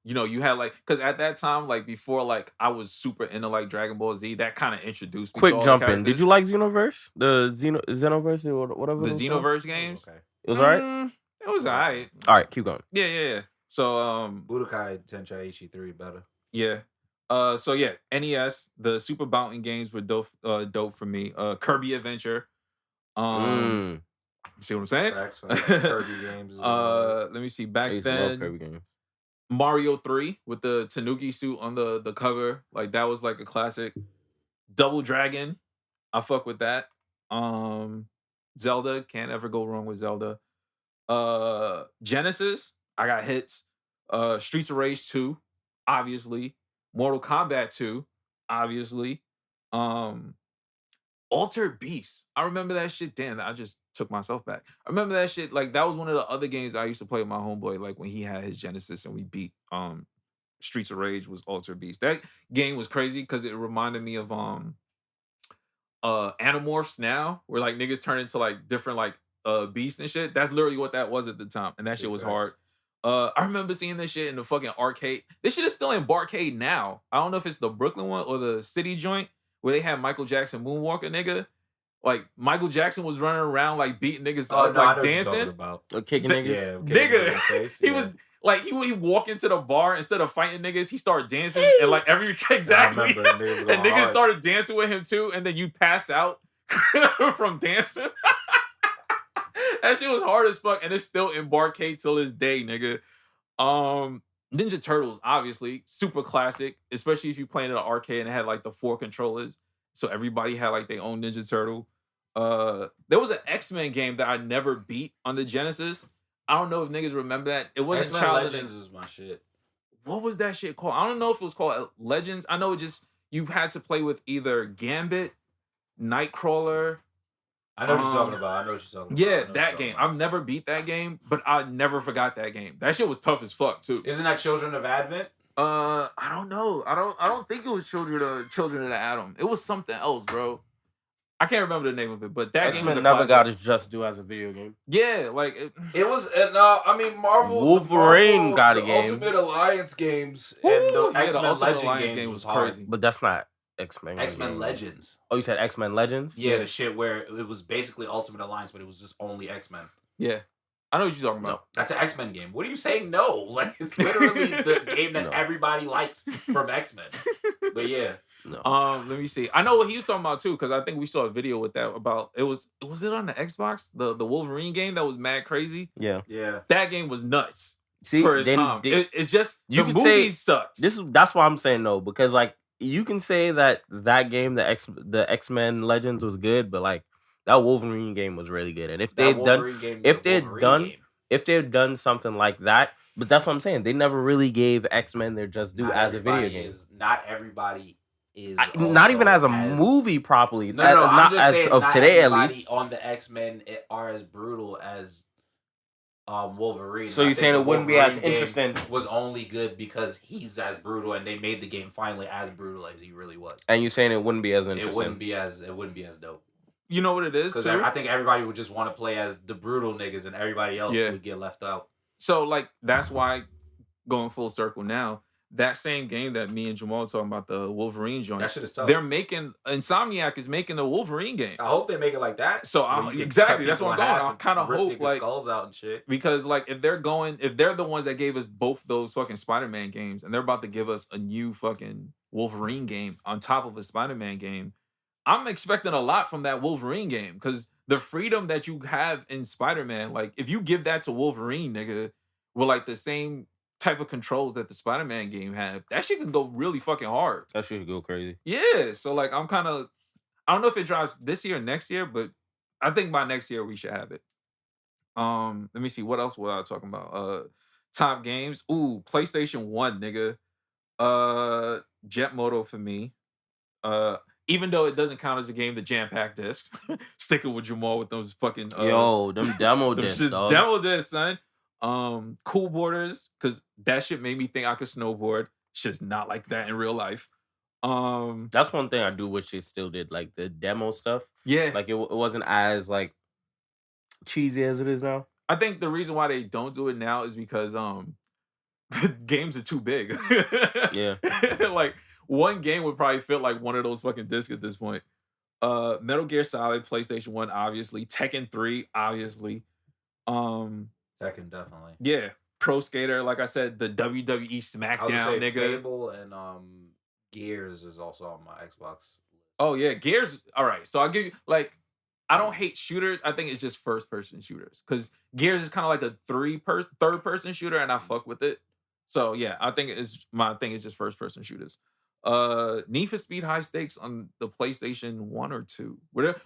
you had like, because at that time, like before, like I was super into like Dragon Ball Z. That kind of introduced me. Quick to all jump the in. Did you like Xenoverse? The Xenoverse or whatever. The Xenoverse games? Okay. It was alright. It was alright. All right, keep going. Yeah. So Budokai Tenkaichi 3 better. Yeah. So yeah, NES, the Super Bounty games were dope for me. Kirby Adventure. See what I'm saying? Kirby games. Let me see. Back then, love Kirby games. Mario 3 with the Tanuki suit on the cover. Like that was like a classic. Double Dragon. I fuck with that. Zelda, can't ever go wrong with Zelda. Genesis, I got hits. Streets of Rage 2, obviously. Mortal Kombat 2, obviously. Altered Beast. I remember that shit. Damn, I just took myself back. I remember that shit. Like that was one of the other games I used to play with my homeboy. Like when he had his Genesis and we beat Streets of Rage was Altered Beast. That game was crazy because it reminded me of Animorphs now, where like niggas turn into like different like beasts and shit. That's literally what that was at the time, and that shit was hard. I remember seeing this shit in the fucking arcade. This shit is still in Barcade now. I don't know if it's the Brooklyn one or the City joint where they had Michael Jackson Moonwalker, nigga. Like Michael Jackson was running around like beating niggas up, like dancing, kicking niggas. Nigga, he was like he would walk into the bar instead of fighting niggas, he started dancing and like exactly, and niggas started dancing with him too, and then you pass out from dancing. That shit was hard as fuck, and it's still in Barcade till this day, nigga. Ninja Turtles, obviously, super classic, especially if you playing in an arcade and it had like the 4 controllers, so everybody had like their own Ninja Turtle. There was an X-Men game that I never beat on the Genesis. I don't know if niggas remember that. It wasn't X-Men Legends is my shit. What was that shit called? I don't know if it was called Legends. I know it just you had to play with either Gambit, Nightcrawler. I know what you're talking about. Yeah, that game. I've never beat that game, but I never forgot that game. That shit was tough as fuck too. Isn't that Children of Advent? I don't know. I don't think it was Children of the Atom. It was something else, bro. I can't remember the name of it, but that game was never got its just due as a video game. Yeah, like it was. I mean, Wolverine got a game. Ultimate Alliance games and the X-Men Legends game was crazy. But that's not X-Men. X-Men Legends. Oh, you said X-Men Legends? Yeah, the shit where it was basically Ultimate Alliance, but it was just only X-Men. Yeah. I know what you're talking about. No, that's an X-Men game. What are you saying? No, like it's literally the game that everybody likes from X-Men. But yeah, no. Let me see. I know what he was talking about too, because I think we saw a video with that about it was it on the Xbox, the Wolverine game that was mad crazy. Yeah. That game was nuts. See, for its time. It's just the movies sucked. That's why I'm saying no, because like you can say that game, the X-Men Legends was good, but like that Wolverine game was really good, and if they had done something like that, but that's what I'm saying. They never really gave X-Men their just due as a video game. Not everybody is. Not even as a movie properly. No, I'm just as saying, of today at least. On the X-Men are as brutal as Wolverine. So you're saying it wouldn't be as interesting? Was only good because he's as brutal, and they made the game finally as brutal as he really was. And you're saying it wouldn't be as interesting? It wouldn't be as dope. You know what it is? Because I think everybody would just want to play as the brutal niggas, and everybody else would get left out. So like that's why, going full circle now, that same game that me and Jamal talking about, the Wolverine joint, that shit is tough. They're making Insomniac is making a Wolverine game. I hope they make it like that. So exactly, that's what I'm going. I kind of hope like skulls out and shit. Because like if they're the ones that gave us both those fucking Spider-Man games, and they're about to give us a new fucking Wolverine game on top of a Spider-Man game, I'm expecting a lot from that Wolverine game, because the freedom that you have in Spider-Man, like if you give that to Wolverine, nigga, with like the same type of controls that the Spider-Man game had, that shit can go really fucking hard. That shit can go crazy. Yeah, so like I don't know if it drops this year or next year, but I think by next year we should have it. Let me see, what else was I talking about? Top games. Ooh, PlayStation 1, nigga. Jet Moto for me. Even though it doesn't count as a game, the jam-packed disc. Sticking with Jamal with those fucking Yo, them demo discs, dog. Demo discs, son. Cool Borders, because that shit made me think I could snowboard. Shit's not like that in real life. That's one thing I do wish it still did, like the demo stuff. Yeah. Like it wasn't as like cheesy as it is now. I think the reason why they don't do it now is because games are too big. Yeah. Like one game would probably fit like one of those fucking discs at this point. Metal Gear Solid, PlayStation 1, obviously. Tekken 3, obviously. Tekken, definitely. Yeah. Pro Skater, like I said, the WWE SmackDown, nigga. Fable and Gears is also on my Xbox. Oh yeah, Gears. All right, so I'll give you like, I don't hate shooters. I think it's just first person shooters because Gears is kind of like a third person shooter, and I fuck with it. So yeah, I think my thing is just first person shooters. Need for Speed High Stakes on the PlayStation 1 or 2.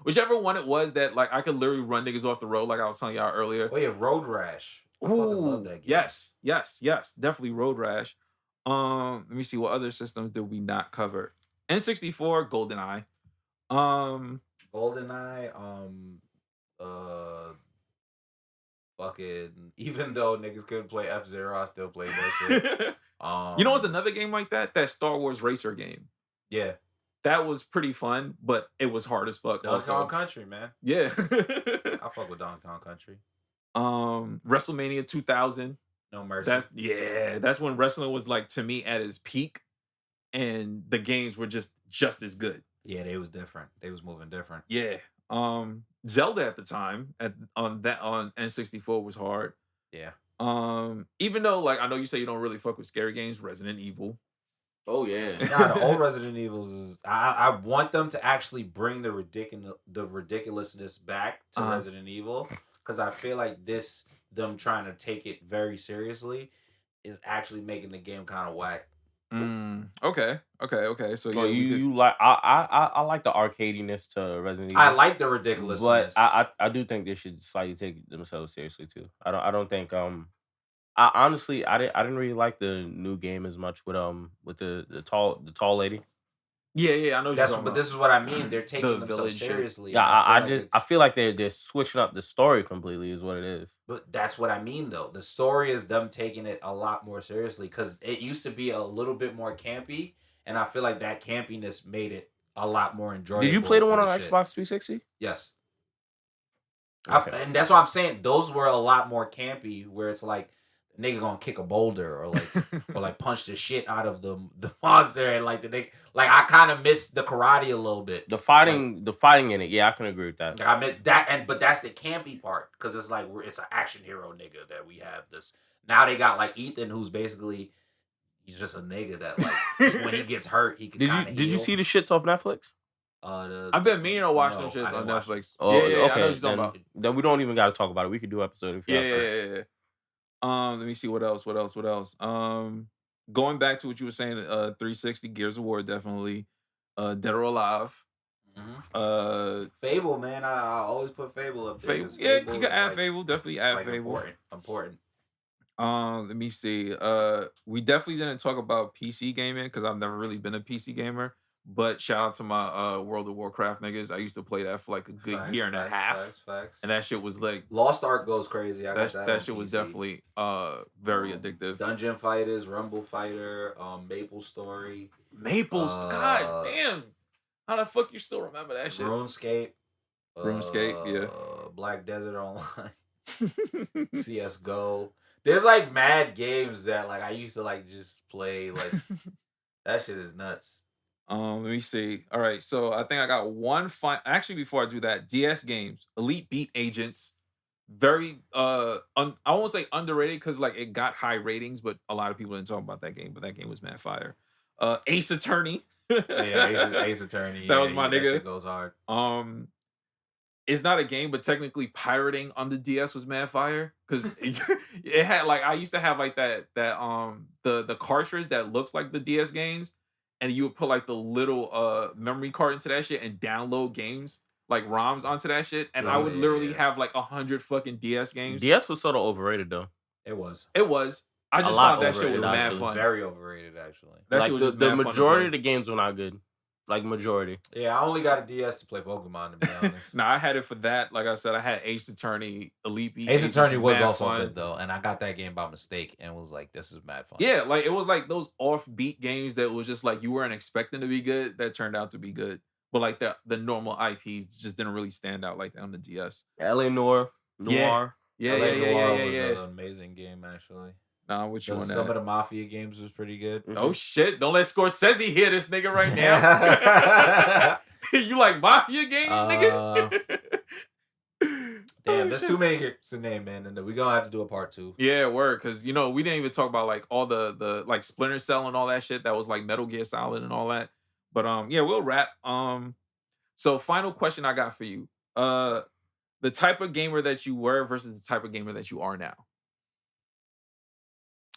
Whichever one it was that like I could literally run niggas off the road like I was telling y'all earlier. Oh yeah, Road Rash. I fucking love that game. Yes. Definitely Road Rash. Let me see what other systems did we not cover. N64, GoldenEye. GoldenEye, fucking, even though niggas couldn't play F-Zero, I still played that shit. You know what's another game like that? That Star Wars Racer game. Yeah. That was pretty fun, but it was hard as fuck. Donkey Kong Country, man. Yeah. I fuck with Donkey Kong Country. WrestleMania 2000. No Mercy. That's when wrestling was like to me at its peak, and the games were just as good. Yeah, they was different. They was moving different. Yeah. Zelda at the time on N64 was hard. Yeah. Even though like I know you say you don't really fuck with scary games, Resident Evil. Oh yeah. Nah, the old Resident Evils is I want them to actually bring the ridiculousness back to Resident Evil, because I feel like them trying to take it very seriously is actually making the game kind of whack. Okay. So yeah, you like I like the arcadiness to Resident Evil. I like the ridiculousness, but I do think they should slightly take themselves seriously too. I don't think I honestly I didn't really like the new game as much with the tall lady. Yeah, I know. But this is what I mean. They're taking themselves seriously. I feel like they're switching up the story completely, is what it is. But that's what I mean, though. The story is them taking it a lot more seriously, because it used to be a little bit more campy, and I feel like that campiness made it a lot more enjoyable. Did you play the one on Xbox 360? Yes. Okay. And that's what I'm saying. Those were a lot more campy, where it's like, nigga gonna kick a boulder or like punch the shit out of the monster, and like the nigga, like I kind of missed the karate a little bit. The fighting in it, yeah, I can agree with that. I meant that, but that's the campy part, because it's like it's an action hero nigga that we have this. Now they got like Ethan, who's basically he's just a nigga that like when he gets hurt he can. Did you see the shits off Netflix? I've been meaning to watch them shits on Netflix. Oh, yeah, okay. I know what you're talking about. Then we don't even got to talk about it. We could do an episode if you have to. Yeah. Let me see what else. Going back to what you were saying, 360 Gears of War, definitely. Dead or Alive. Mm-hmm. Fable, man. I always put Fable up there. Fable, yeah, you can add Fable. Definitely add Fable. Important. Let me see. We definitely didn't talk about PC gaming because I've never really been a PC gamer. But shout out to my World of Warcraft niggas. I used to play that for like a good year and a half. Facts. And that shit was like Lost Ark goes crazy. That shit was definitely very addictive. Dungeon Fighters, Rumble Fighter, Maple Story. God damn. How the fuck you still remember that shit? RuneScape, yeah. Black Desert Online. CS:GO. There's like mad games that like I used to like just play, like that shit is nuts. Let me see. All right, so I think I got one actually before I do that, DS games, Elite Beat Agents. Very I won't say underrated because like it got high ratings, but a lot of people didn't talk about that game, but that game was mad fire. Ace Attorney. Ace Attorney. That was my nigga. That shit goes hard. It's not a game, but technically pirating on the DS was mad fire because it had like I used to have like that the cartridge that looks like the DS games, and you would put like the little memory card into that shit and download games like ROMs onto that shit, and I would literally have like 100 fucking DS games. DS was sort of overrated though. It was. I just thought that shit was mad fun. Very overrated, actually. That like shit was the just mad majority fun of the games were not good. Like majority. Yeah, I only got a DS to play Pokemon, to be honest. Nah, I had it for that. Like I said, I had Ace Attorney, Elite Beat. Ace Attorney was mad also fun. good, though. And I got that game by mistake and was like, this is mad fun. Yeah, like it was like those offbeat games that was just like you weren't expecting to be good that turned out to be good. But like the normal IPs just didn't really stand out like that on the DS. LA Noir. Yeah. Yeah. was an amazing game, actually. Nah, what you on that? Some of the Mafia games was pretty good. Oh shit! Don't let Scorsese hear this nigga right now. You like Mafia games, nigga? Damn, there's too many to name, man. And we're gonna have to do a part 2. Yeah, word. Because we didn't even talk about like all the like Splinter Cell and all that shit that was like Metal Gear Solid and all that. But yeah, we'll wrap. So final question I got for you. The type of gamer that you were versus the type of gamer that you are now.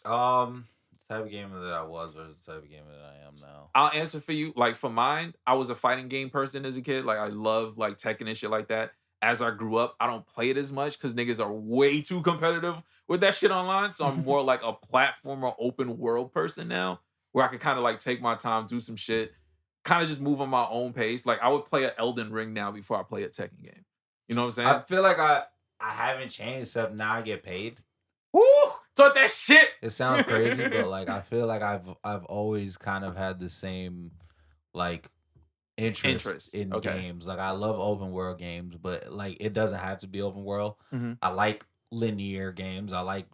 The type of gamer that I was versus the type of gamer that I am now. I'll answer for you. Like for mine, I was a fighting game person as a kid. Like I love like Tekken and shit like that. As I grew up, I don't play it as much because niggas are way too competitive with that shit online. So I'm more like a platformer, open world person now, where I can kind of like take my time, do some shit, kind of just move on my own pace. Like I would play an Elden Ring now before I play a Tekken game. You know what I'm saying? I feel like I haven't changed except now I get paid. Woo! Talk that shit. It sounds crazy, but like I feel like I've always kind of had the same like interest in games. Like I love open world games, but like it doesn't have to be open world. Mm-hmm. I like linear games. I like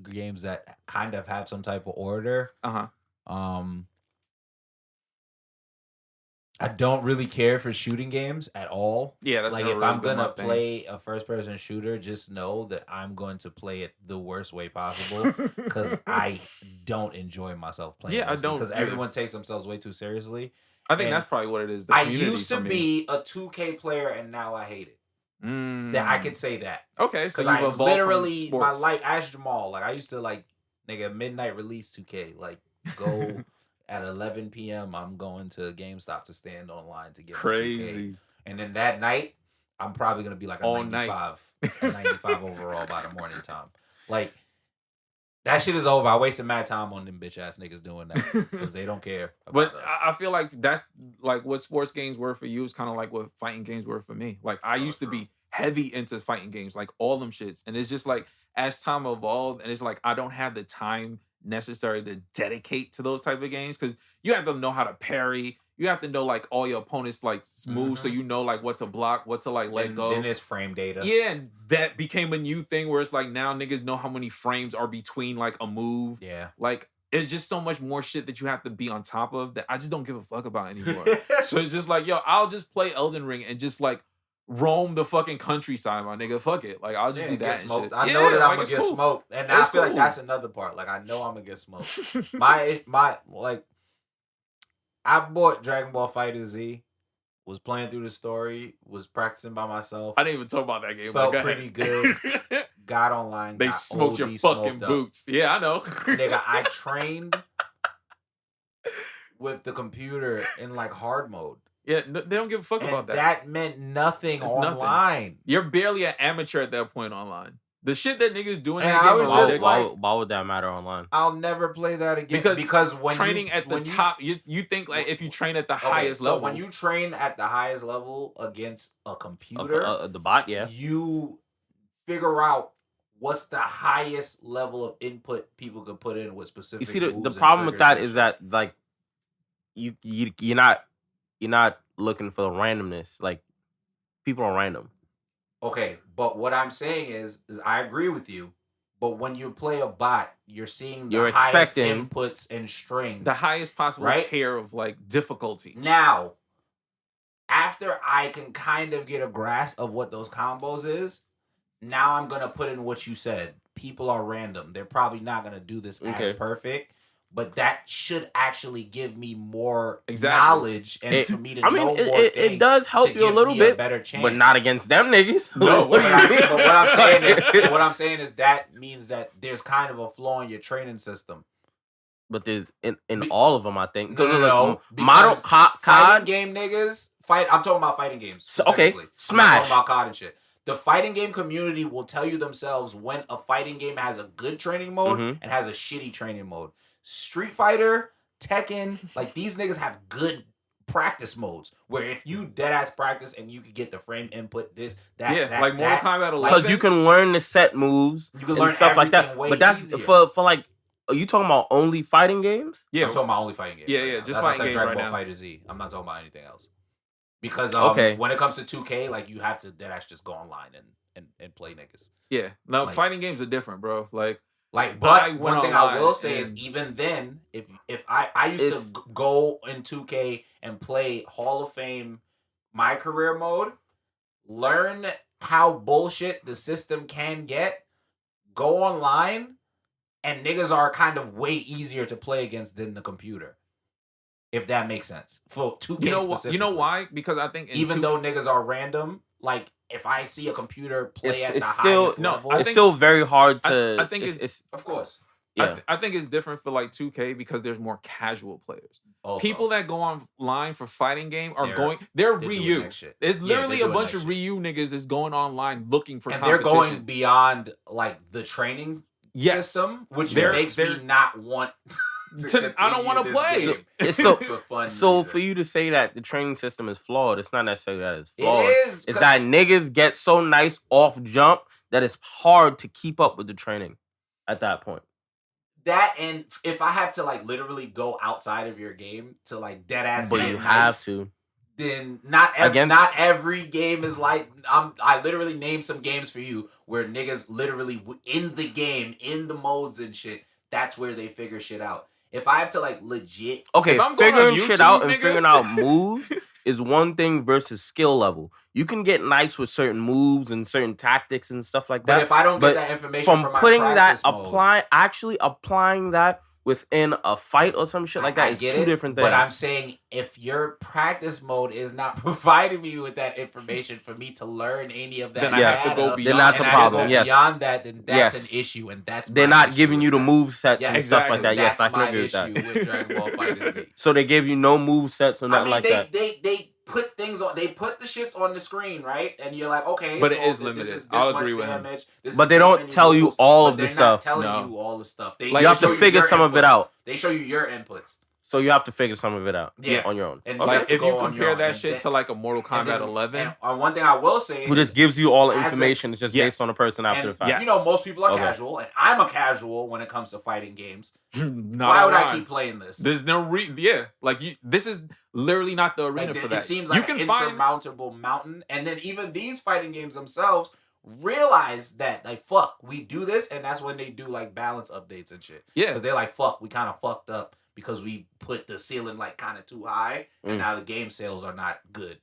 games that kind of have some type of order. I don't really care for shooting games at all. Yeah, that's like if I'm gonna play a first-person shooter, just know that I'm going to play it the worst way possible because I don't enjoy myself playing. Yeah, I don't because everyone takes themselves way too seriously. I think that's probably what it is. I used to be a 2K player, and now I hate it. That I could say that. Okay, so you've I literally my life as Jamal. Like I used to like nigga midnight release 2K. Like go. At 11 p.m., I'm going to GameStop to stand online to get crazy. 2K. And then that night, I'm probably going to be like a 95 overall by the morning time. Like, that shit is over. I wasted mad time on them bitch-ass niggas doing that because they don't care. But I feel like that's like what sports games were for you is kind of like what fighting games were for me. Like, I used to be heavy into fighting games, like all them shits. And it's just like, as time evolved, and it's like, I don't have the time necessary to dedicate to those type of games because you have to know how to parry. You have to know like all your opponents like moves, so you know like what to block, what to like let go. Then there's frame data. Yeah, and that became a new thing where it's like now niggas know how many frames are between like a move. Yeah, like it's just so much more shit that you have to be on top of that I just don't give a fuck about anymore. So it's just like, yo, I'll just play Elden Ring and just like roam the fucking countryside, my nigga. Fuck it. Like, I'll just do that and shit. I know that I'm gonna get smoked. And I feel like that's another part. Like, I know I'm gonna get smoked. my like, I bought Dragon Ball FighterZ, was playing through the story, was practicing by myself. I didn't even talk about that game. Felt pretty good. Got online. They smoked your fucking boots. Yeah, I know. Nigga, I trained with the computer in like hard mode. Yeah, no, they don't give a fuck about that. That meant nothing online. Nothing. You're barely an amateur at that point online. The shit that niggas doing in and that I game was is just like, why would that matter online? I'll never play that again. Because when training at the top, you think like if you train at the highest level. So when you train at the highest level against a computer, the bot, yeah, you figure out what's the highest level of input people can put in with specific. You see, the problem with that is that like you're not looking for the randomness. Like people are random. Okay, but what I'm saying is I agree with you. But when you play a bot, you're seeing the highest inputs and strings, the highest possible tier of like difficulty. Now, after I can kind of get a grasp of what those combos is, now I'm gonna put in what you said. People are random. They're probably not gonna do this as perfect. But that should actually give me more knowledge and for me to know more things. It does help you a little bit, but not against them niggas. No, but what I'm saying is that means that there's kind of a flaw in your training system. But there's in all of them, I think. No, model fighting game niggas fight. I'm talking about fighting games. So, okay, Smash. I'm talking about COD and shit. The fighting game community will tell you themselves when a fighting game has a good training mode and has a shitty training mode. Street Fighter, Tekken, like these niggas have good practice modes where if you dead ass practice and you could get the frame input, like Mortal Kombat 11. Because you can learn the set moves You can learn and stuff like that. everything way But that's easier. for like, are you talking about only fighting games? Yeah, I'm talking about only fighting games. Yeah, right yeah, now. just That's why I fighting said games Dragon right Ball now. Fighter Z. I'm not talking about anything else. Because Okay. when it comes to 2K, like you have to deadass just go online and play niggas. Yeah, no, Like- fighting games are different, bro. Like But went one thing I online will say is and- even then, if I used to go in 2K and play Hall of Fame my career mode, learn how bullshit the system can get, go online, and niggas are kind of way easier to play against than the computer. If that makes sense. For 2K you know specifically. why? Because I think in Even 2K though niggas are random, like if I see a computer play at the still highest level, I it's think- still very hard to. I think it's of course. yeah. I think it's different for like 2K because there's more casual players. Also, People that go online for fighting game are They're they're doing Ryu. that shit. There's Yeah, literally they're a doing bunch that of shit. Ryu niggas that's going online looking for and they're competition. going beyond like the training Yes. system, which They're- makes me they're- not want I don't want to play. So- for fun. So reason. for you to say that the training system is flawed, it's not necessarily that it's it flawed. is. It's 'cause- that niggas get so nice off jump that it's hard to keep up with the training at that point. that, and if I have to like literally go outside of your game to like dead ass, But you have to. Then not Against- every game is like I literally named some games for you where niggas literally in the game, in the modes and shit. That's where they figure shit out. If I have to like legit, Okay, If I'm going on figuring shit YouTube, out and nigga- figuring out moves is one thing versus skill level. You can get nice with certain moves and certain tactics and stuff like but that. if I don't but get that information from from my putting that, practice mode, applying that within a fight or some shit like that I is get two it, different things. But I'm saying if your practice mode is not providing me with that information for me to learn any of that, Then I Yes. have to go data, beyond. Then that's a and I have to problem, go yes. Beyond that, then that's Yes. an issue, and that's They're my not issue giving with you the that. move sets Yeah, and stuff like that. exactly. Yes, I That's can my agree with that. issue with Dragon Ball FighterZ. So they gave you no move sets or nothing like that. They put things on. They put the shits on the screen, right? And you're like, okay, But so it is this limited. is this I'll much agree with him. damage, this But is they this don't many tell you moves, all but of the they're stuff. Not telling No. you all the stuff. Like, They you have show to figure your some of it inputs. out. They show you your inputs. So you have to figure some of it out Yeah. on your own. And Okay. Like have to if go you on your compare own. that And shit then- to like a Mortal and Kombat then- 11, And one thing I will say, Who just gives you all the As a- information. It's just Yes. based on the person after and the fact. Yes. you know, most people are Okay. casual, and I'm a casual when it comes to fighting games. not Why would I online. keep playing this? There's no like this is literally not the arena Like, for it that. seems you like can an find insurmountable mountain, and then even these fighting games themselves realize that like fuck, we do this, and that's when they do like balance updates and shit. yeah. Because they're like, fuck, we kind of fucked up because we put the ceiling like kind of too high, and Mm. now the game sales are not good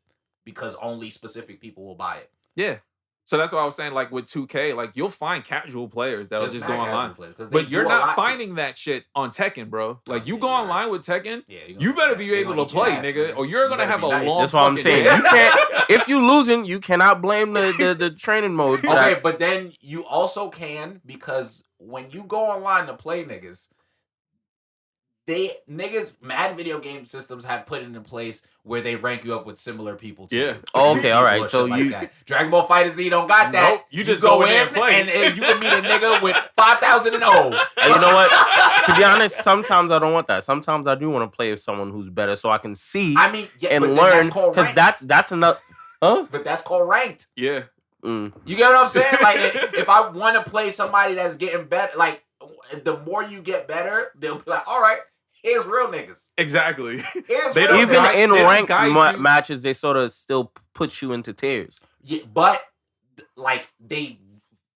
because only specific people will buy it. Yeah. So that's why I was saying, like with 2K, like you'll find casual players that'll There's just mad go casual online. players, 'cause they But you're do a lot not to- finding that shit on Tekken, bro. Like you Yeah, go you're online with Tekken, Yeah, you better be able to play, nigga, or you're gonna have a long. That's what I'm fucking saying. day. You can't. If you losing, you cannot blame the training mode. For Okay, that. but then you also can, because when you go online to play niggas, mad video game systems have put it in place where they rank you up with similar people to Yeah. you. Oh, okay, You all right. bullshit So like you- that. Dragon Ball FighterZ don't got that. Nope, you just go in there and play. and you can meet a nigga with 5,000 and old. And you know what? To be honest, sometimes I don't want that. Sometimes I do want to play with someone who's better, so I can see I mean, yeah, and but then learn. that's called Because ranked. that's enough. Huh? But that's called ranked. Yeah. Mm. You get what I'm saying? Like, if I want to play somebody that's getting better, like, the more you get better, they'll be like, all right, here's real niggas. Exactly. Here's They real don't Even niggas. guide- in they don't ranked guide you. matches, they sort of still put you into tiers. Yeah, but like they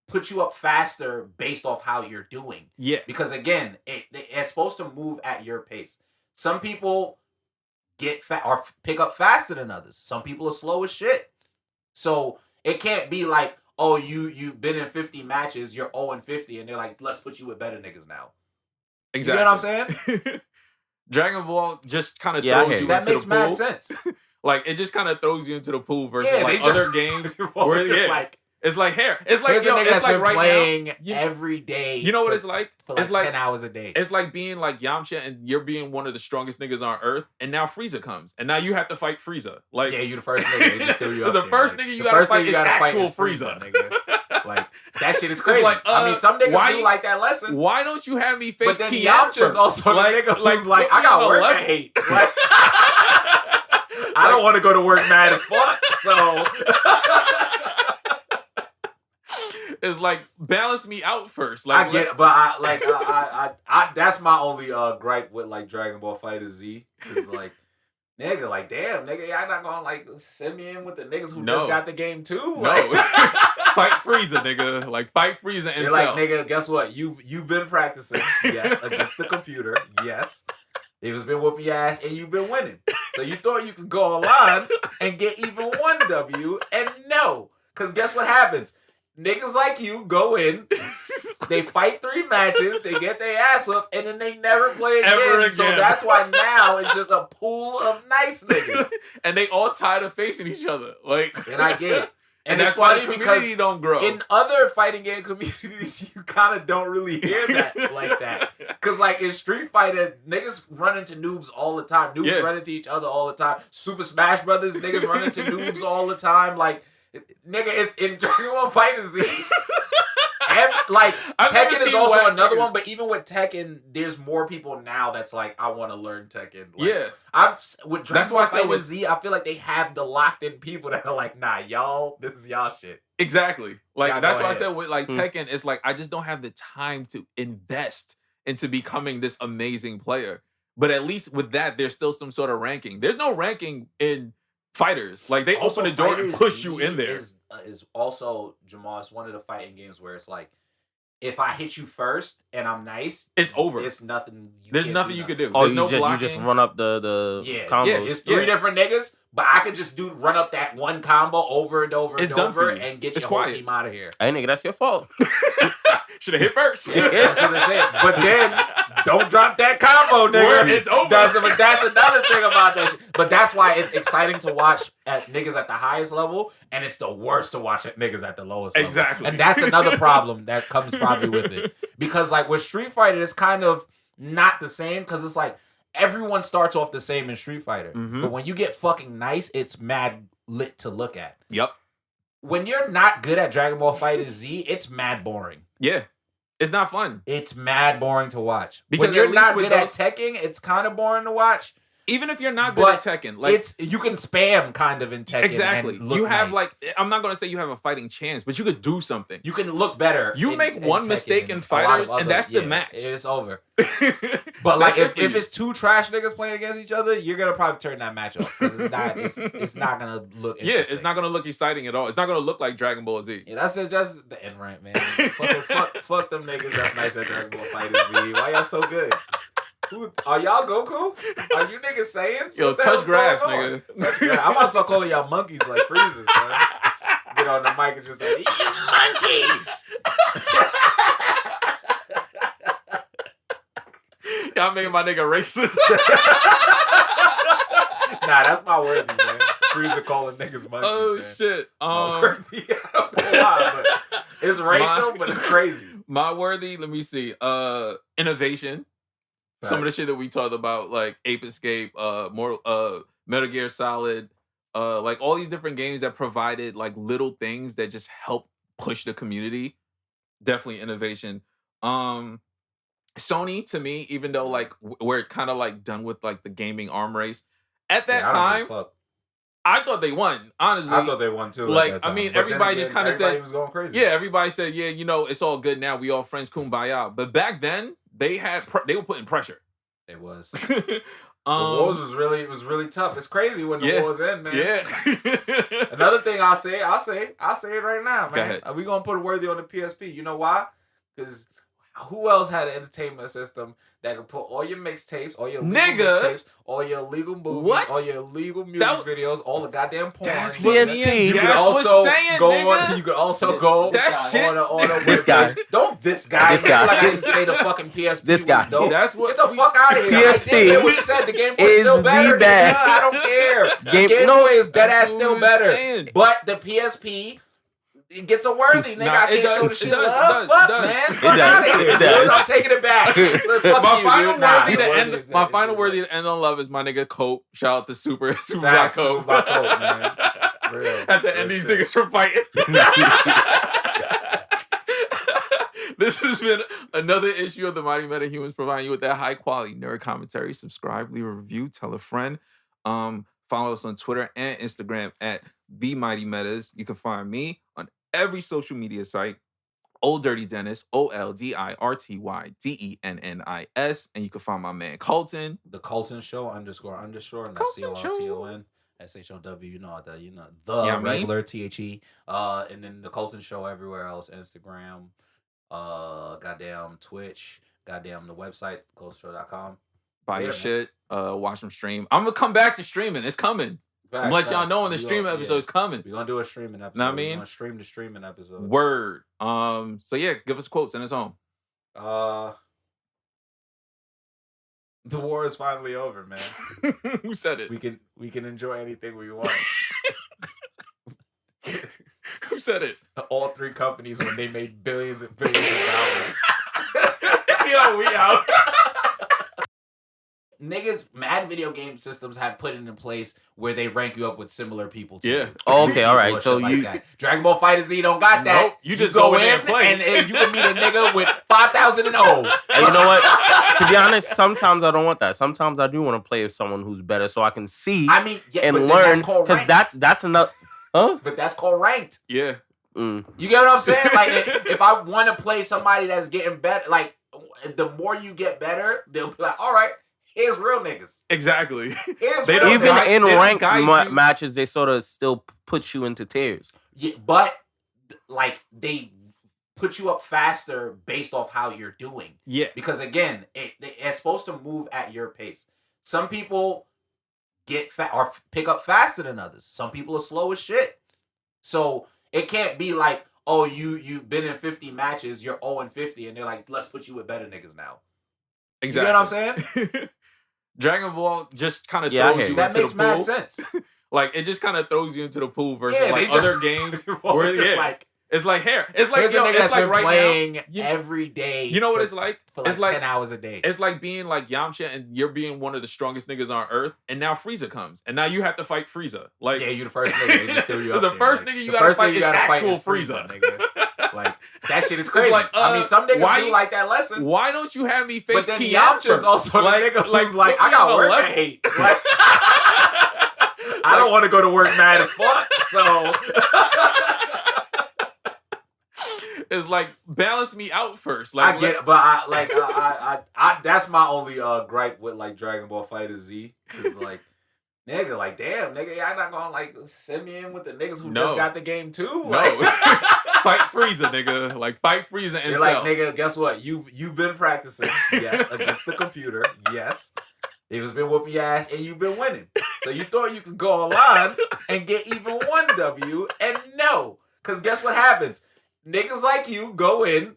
put you up faster based off how you're doing. Yeah. Because again, it's supposed to move at your pace. Some people get or pick up faster than others. Some people are slow as shit. So it can't be like, oh, you've been in 50 matches, you're 0-50, and they're like, let's put you with better niggas now. Exactly. You get what I'm saying? Dragon Ball just kind of Yeah, I throws hear you you. That into makes the pool. mad sense. Like it just kind of throws you into the pool versus Yeah, like they just- other games. We're where, just yeah, like, it's like hair. It's like here's a yo, nigga it's that's like been right playing now. You, every day. you know what for- it's like? For like It's like 10 hours a day. It's like being like Yamcha and you're being one of the strongest niggas on earth, and now Frieza comes, and now you have to fight Frieza. Like Yeah, you the first nigga. They just threw you up the there. first Like, nigga you the gotta first fight nigga you is gotta fight actual is Frieza, Frieza. nigga. Like that shit is crazy. like, I mean, some niggas why- do like that lesson. why don't you have me But face then TM Yamcha's first? also the nigga who's like, put I me on got a work level. to hate. Like, don't want to go to work mad as fuck. So it's like balance me out first. Like I get it, but I that's my only gripe with like Dragon Ball Fighter Z is like. Nigga, like, damn, nigga, y'all not gonna, like, send me in with the niggas who just got the game, too? No. Like, Fight Frieza, nigga. Like, fight Frieza and you're like, nigga, guess what? You've been practicing, yes, against the computer, yes. It's been whooping your ass, and you've been winning. So you thought you could go online and get even one W, and no. Because guess what happens? Niggas like you go in, they fight 3 matches, they get their ass up, and then they never play again. So that's why now it's just a pool of nice niggas. And they all tired of facing each other. Like, and I get it. And it's funny because you don't grow. In other fighting game communities, you kind of don't really hear that like that. Because like in Street Fighter, niggas run into noobs all the time. Noobs run into each other all the time. Super Smash Brothers, niggas run into noobs all the time. Like, nigga, it's in Dragon Ball Fighter Z. Like Tekken is also another one, but even with Tekken, there's more people now that's like, I want to learn Tekken. Like, with Dragon Ball Fighter Z, I feel like they have the locked in people that are like, nah, y'all, this is y'all shit. Exactly. Like that's why I said with like Tekken, it's like I just don't have the time to invest into becoming this amazing player. But at least with that, there's still some sort of ranking. There's no ranking in fighters. Like they also, open the door and push you in there. Is also, Jamal, it's one of the fighting games where it's like, if I hit you first and I'm nice, it's over. It's nothing. There's nothing you can do. Oh, There's you just run up the combos. Yeah, it's 3 different niggas, but I could just run up that one combo over and over and over and get your whole team out of here. Hey, nigga, that's your fault. Should have hit first. That's what I said. But then, don't drop that combo, nigga. It's over. That's another thing about that shit. But that's why it's exciting to watch at niggas at the highest level, and it's the worst to watch at niggas at the lowest level. Exactly. And that's another problem that comes probably with it. Because like with Street Fighter, it's kind of not the same, because it's like everyone starts off the same in Street Fighter. Mm-hmm. But when you get fucking nice, it's mad lit to look at. Yep. When you're not good at Dragon Ball Fighter Z, it's mad boring. Yeah. It's not fun. It's mad boring to watch. Because when you're not good at Tekken, it's kind of boring to watch. Even if you're not good at Tekken, like you can spam kind of in Tekken. Exactly. And look you have nice. I'm not gonna say you have a fighting chance, but you could do something. You can look better. You make one mistake in fighters, and that's the match. It's over. But like if it's 2 trash niggas playing against each other, you're gonna probably turn that match off because it's not gonna look. Yeah, it's not gonna look exciting at all. It's not gonna look like Dragon Ball Z. Yeah, that's the end rank, man. fuck them niggas that's nice at Dragon Ball Fighter Z. Why y'all so good? Are y'all Goku? Are you niggas Saiyans? Yo, touch grass, nigga. I'm about to start calling y'all monkeys like Freezers, son. Get on the mic and just like, you monkeys! Y'all making my nigga racist. Nah, that's my worthy, man. Freezer calling niggas monkeys. Oh, man. shit. I don't know why, but it's racial, but it's crazy. My worthy, let me see. Innovation. Right. Some of the shit that we talked about, like Ape Escape, Metal Gear Solid, like all these different games that provided like little things that just help push the community. Definitely innovation. Sony, to me, even though like we're kind of like done with like the gaming arm race, at that time, I thought they won. Honestly, I thought they won too. Like, I mean, everybody just kind of said, was going crazy. Yeah, everybody said, yeah, you know, it's all good now. We all friends, kumbaya. But back then, they were putting pressure. It was. The wars was really tough. It's crazy when the wars end, man. Yeah. Another thing I'll say it right now, man. Go We gonna put a worthy on the PSP. You know why? Because who else had an entertainment system that could put all your mixtapes, all your legal mixtapes, all your illegal movies, all your illegal music videos, all the goddamn porn. That's what PSP. You could also go on. You could also go that shit. On this guy. Don't this guy. This guy. Like I didn't say the fucking PSP. This guy. Was dope. That's what. Get the fuck out of here. PSP I didn't hear what you said. The Game Boy is still better. the best. I don't care. Game Boy is dead ass still better. Saying. But the PSP. It gets a worthy, nigga. I can't show the shit love. Fuck, man. Fuck out of here, dude. I'm taking it back. My final worthy to end on love is my nigga Cope. Shout out to Super Black Cope. Man. Real. At the end, these niggas were fighting. This has been another issue of the Mighty Metahumans, providing you with that high quality nerd commentary. Subscribe, leave a review, tell a friend. Follow us on Twitter and Instagram at The Mighty Metas. You can find me on every social media site, Old Dirty Dennis, OLDIRTYDENNIS. And you can find my man Colton. The Colton Show __, and that's Colton COLTON SHOW. You know the Yeah, regular THE. And then the Colton Show everywhere else: Instagram, goddamn Twitch, goddamn the website coltonshow.com. Buy your shit, watch them stream. I'm gonna come back to streaming. It's coming. I'm let y'all know when the streaming episode is coming. We're gonna do a streaming episode. Know what I mean? We're gonna stream the streaming episode. Word. So yeah, give us a quote, send us home. The war is finally over, man. Who said it? We can enjoy anything we want. Who said it? All three companies when they made billions and billions of dollars. Yo, we out. Niggas, mad video game systems have put it in place where they rank you up with similar people too. Yeah. Oh, okay, all right. So you that. Dragon Ball FighterZ don't got that. Nope, you just go in there and play. And you can meet a nigga with 5,000 and old. And you know what? To be honest, sometimes I don't want that. Sometimes I do want to play with someone who's better so I can see I mean, yeah, and but learn. Because That's enough. Huh? But that's called ranked. Yeah. You get what I'm saying? Like, if I want to play somebody that's getting better, like, the more you get better, they'll be like, all right, here's real niggas. Exactly. Even in ranked matches, they sort of still put you into tiers. Yeah, but like they put you up faster based off how you're doing. Yeah. Because again, it's supposed to move at your pace. Some people get or pick up faster than others. Some people are slow as shit. So it can't be like, oh, you've been in 50 matches, you're 0-50, and they're like, let's put you with better niggas now. Exactly. You know what I'm saying? Dragon Ball just kind of throws you that into makes the pool. mad sense. Like it just kind of throws you into the pool versus like other games where it's like here. It's like yo, it's like right playing now every day. You know what it's like? For like it's like 10 hours a day. It's like being like Yamcha and you're being one of the strongest niggas on earth, and now Frieza comes, and now you have to fight Frieza. Like yeah, you the first nigga. They just threw you up the there. first nigga you gotta fight is actual Frieza. Nigga. Like that shit is crazy. Like, I mean, some niggas do like that lesson. Why don't you have me face but then TM Yamcha's also the nigga who's like, I got work to hate. Like, I don't want to go to work mad as fuck. So it's like balance me out first. Like I get it, but I that's my only gripe with like Dragon Ball FighterZ is like. Nigga, like, damn, nigga, y'all not gonna, like, send me in with the niggas who just got the game, too? No. Like, fight Frieza, nigga. Like, fight Frieza and you're like, nigga, guess what? You've been practicing, yes, against the computer, yes. It's been whooping your ass, and you've been winning. So you thought you could go online and get even one W, and no. Because guess what happens? Niggas like you go in,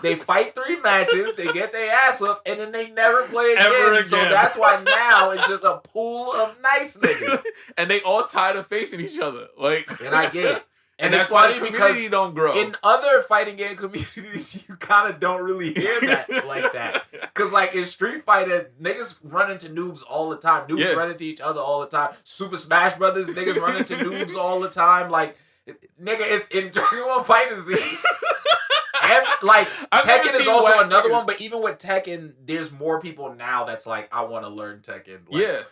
they fight 3 matches, they get their ass up, and then they never play again. So that's why now it's just a pool of nice niggas. And they all tired of facing each other. Like, and I get it. And that's why the community don't grow. In other fighting game communities, you kind of don't really hear that like that. Because like in Street Fighter, niggas run into noobs all the time. Noobs run into each other all the time. Super Smash Brothers, niggas run into noobs all the time. Like, nigga, it's in Dragon Ball FighterZ. Like Tekken is also another one, but even with Tekken, there's more people now that's like, I want to learn Tekken. Like,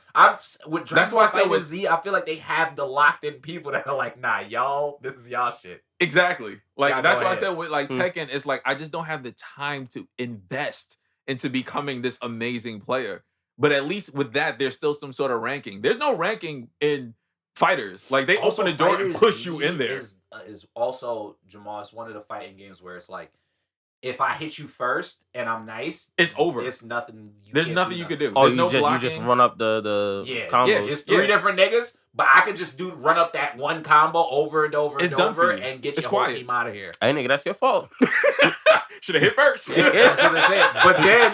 with Dragon Ball FighterZ, I feel like they have the locked in people that are like, nah, y'all, this is y'all shit. Exactly. Like that's why I said with like Tekken, it's like I just don't have the time to invest into becoming this amazing player. But at least with that, there's still some sort of ranking. There's no ranking in fighters. Like they also, open the door and push you in there. Is also, Jamal, it's one of the fighting games where it's like, if I hit you first and I'm nice, it's over. It's nothing. There's nothing you can do. Oh, you just run up the combos. Yeah, it's 3 different niggas, but I can just run up that one combo over and over and over and get your whole team out of here. Hey, nigga, that's your fault. Should have hit first. Yeah, that's what they said. But then,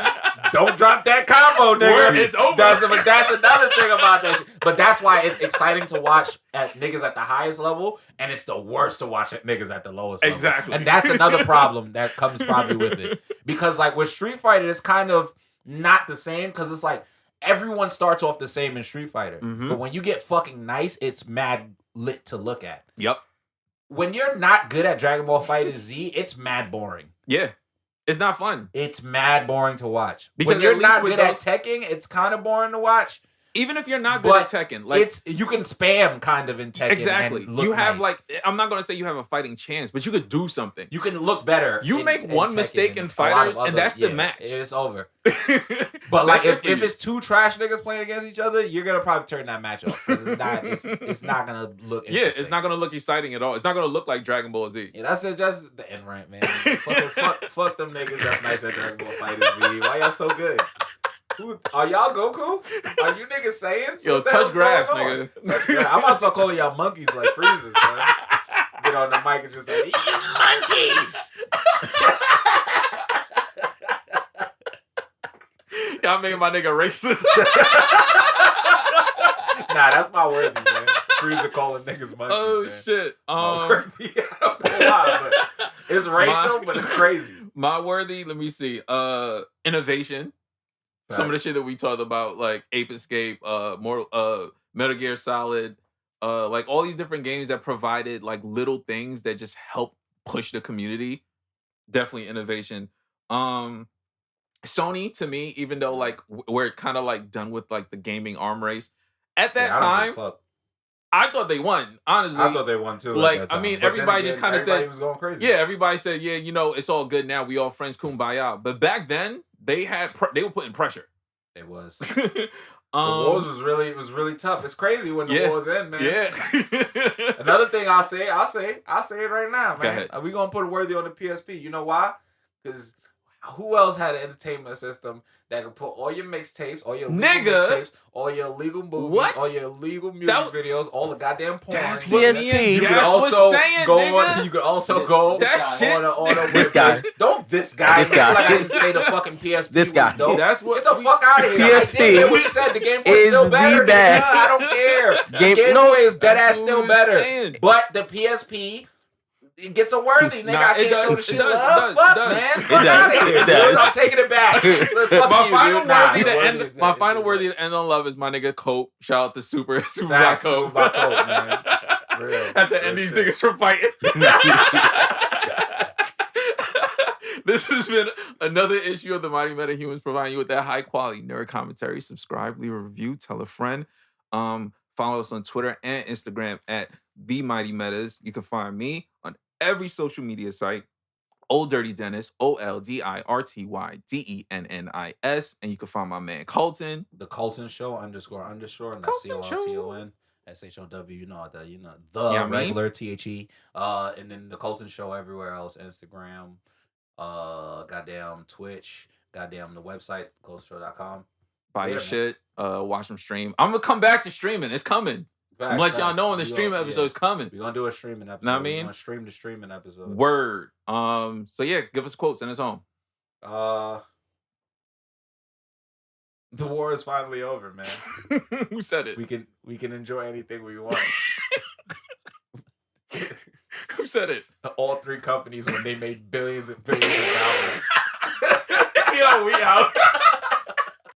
don't drop that combo, nigga. It's over. That's another thing about that shit. But that's why it's exciting to watch at niggas at the highest level, and it's the worst to watch at niggas at the lowest level. Exactly. And that's another problem that comes probably with it. Because like with Street Fighter, it's kind of not the same, because it's like everyone starts off the same in Street Fighter. Mm-hmm. But when you get fucking nice, it's mad lit to look at. Yep. When you're not good at Dragon Ball FighterZ, it's mad boring. Yeah. It's not fun. It's mad boring to watch. Because when you're not good at Tekken, it's kind of boring to watch. Even if you're not good But at Tekken, like you can spam kind of in Tekken. exactly, And look you have nice. like I'm not gonna say you have a fighting chance, but you could do something. You can look better. You make one Tekken mistake in and a lot fighters, of and other- that's the match. It's over. But like, That's it if for it's two trash niggas playing against each other, you're gonna probably turn that match off because it's not gonna look. yeah, Interesting. it's not gonna look exciting at all. It's not gonna look like Dragon Ball Z. Yeah, that's it. Just the end rank, man. fuck them niggas. That's nice at Dragon Ball FighterZ. Why y'all so good? Are y'all Goku? Are you niggas Saiyans? Yo, What the touch hell's grass, going on? nigga. Touch grass. I'm about to start calling y'all monkeys like freezers, man. Get on the mic and just like, monkeys. Y'all making my nigga racist. Nah, that's my worthy, man. Freezer calling niggas monkeys. Oh man. shit. My worthy. I don't know why, but it's racial, but it's crazy. My worthy, let me see. Innovation. Some of the shit that we talked about, like Ape Escape, Metal Gear Solid, like all these different games that provided like little things that just help push the community. Definitely innovation. Sony, to me, even though like we're kind of like done with like the gaming arm race, at that time, I thought they won. Honestly, I thought they won too. Like, I mean, everybody just kind of said, was going crazy. yeah, everybody said, yeah, you know, it's all good now. We all friends, kumbaya. But back then, they were putting pressure. It was. The The wars was really tough. It's crazy when the wars end, man. Yeah. Another thing I'll say it right now, Go man. ahead. We gonna put it worthy on the PSP. You know why? Because who else had an entertainment system that could put all your mixtapes, all your legal mixtapes, all your illegal movies, all your illegal music videos, all the goddamn porn. That's what You could Gas was also saying, go nigga. on. You could also go That shit. on This guy. Don't this guy. This guy. Like I didn't say the fucking PSP. This guy. Was dope. That's what. Get the fuck out of here. PSP I didn't hear what you said. The Game Boy is is still the better. nigga. best. I don't care. Game No, Boy is dead ass that's what still we better. saying. But the PSP, it gets a worthy. Nigga, I can't show the shit love. Fuck, man. Fuck out of here. It does. Dude. I'm taking it back. Fuck My you, final dude. Nah, worthy to worthy end. is My that. final worthy to end on love is my nigga Cope. Shout out to Super Black Facts, Cope. Super Black Cope, man. Real. At the end, these niggas were fighting. This has been another issue of the Mighty Metahumans, providing you with that high quality nerd commentary. Subscribe, leave a review, tell a friend. Follow us on Twitter and Instagram at The Mighty Metas. You can find me on every social media site. Old Dirty Dennis, OLDIRTYDENNIS. And you can find my man Colton. The Colton Show __, and that's Colton COLTON. SHOW, you know the Yeah, I mean. regular THE. And then the Colton Show everywhere else. Instagram, goddamn Twitch, goddamn the website, coltonshow.com. Buy your man. shit. Watch them stream. I'm gonna come back to streaming. It's coming. I'm gonna let y'all know when the streaming episode is coming. We're gonna do a streaming episode. Know what I mean? We're gonna stream the streaming episode. Word. So yeah, give us a quote, send us home. The war is finally over, man. Who said it? We can enjoy anything we want. Who said it? All three companies when they made billions and billions of dollars. Yo, we out.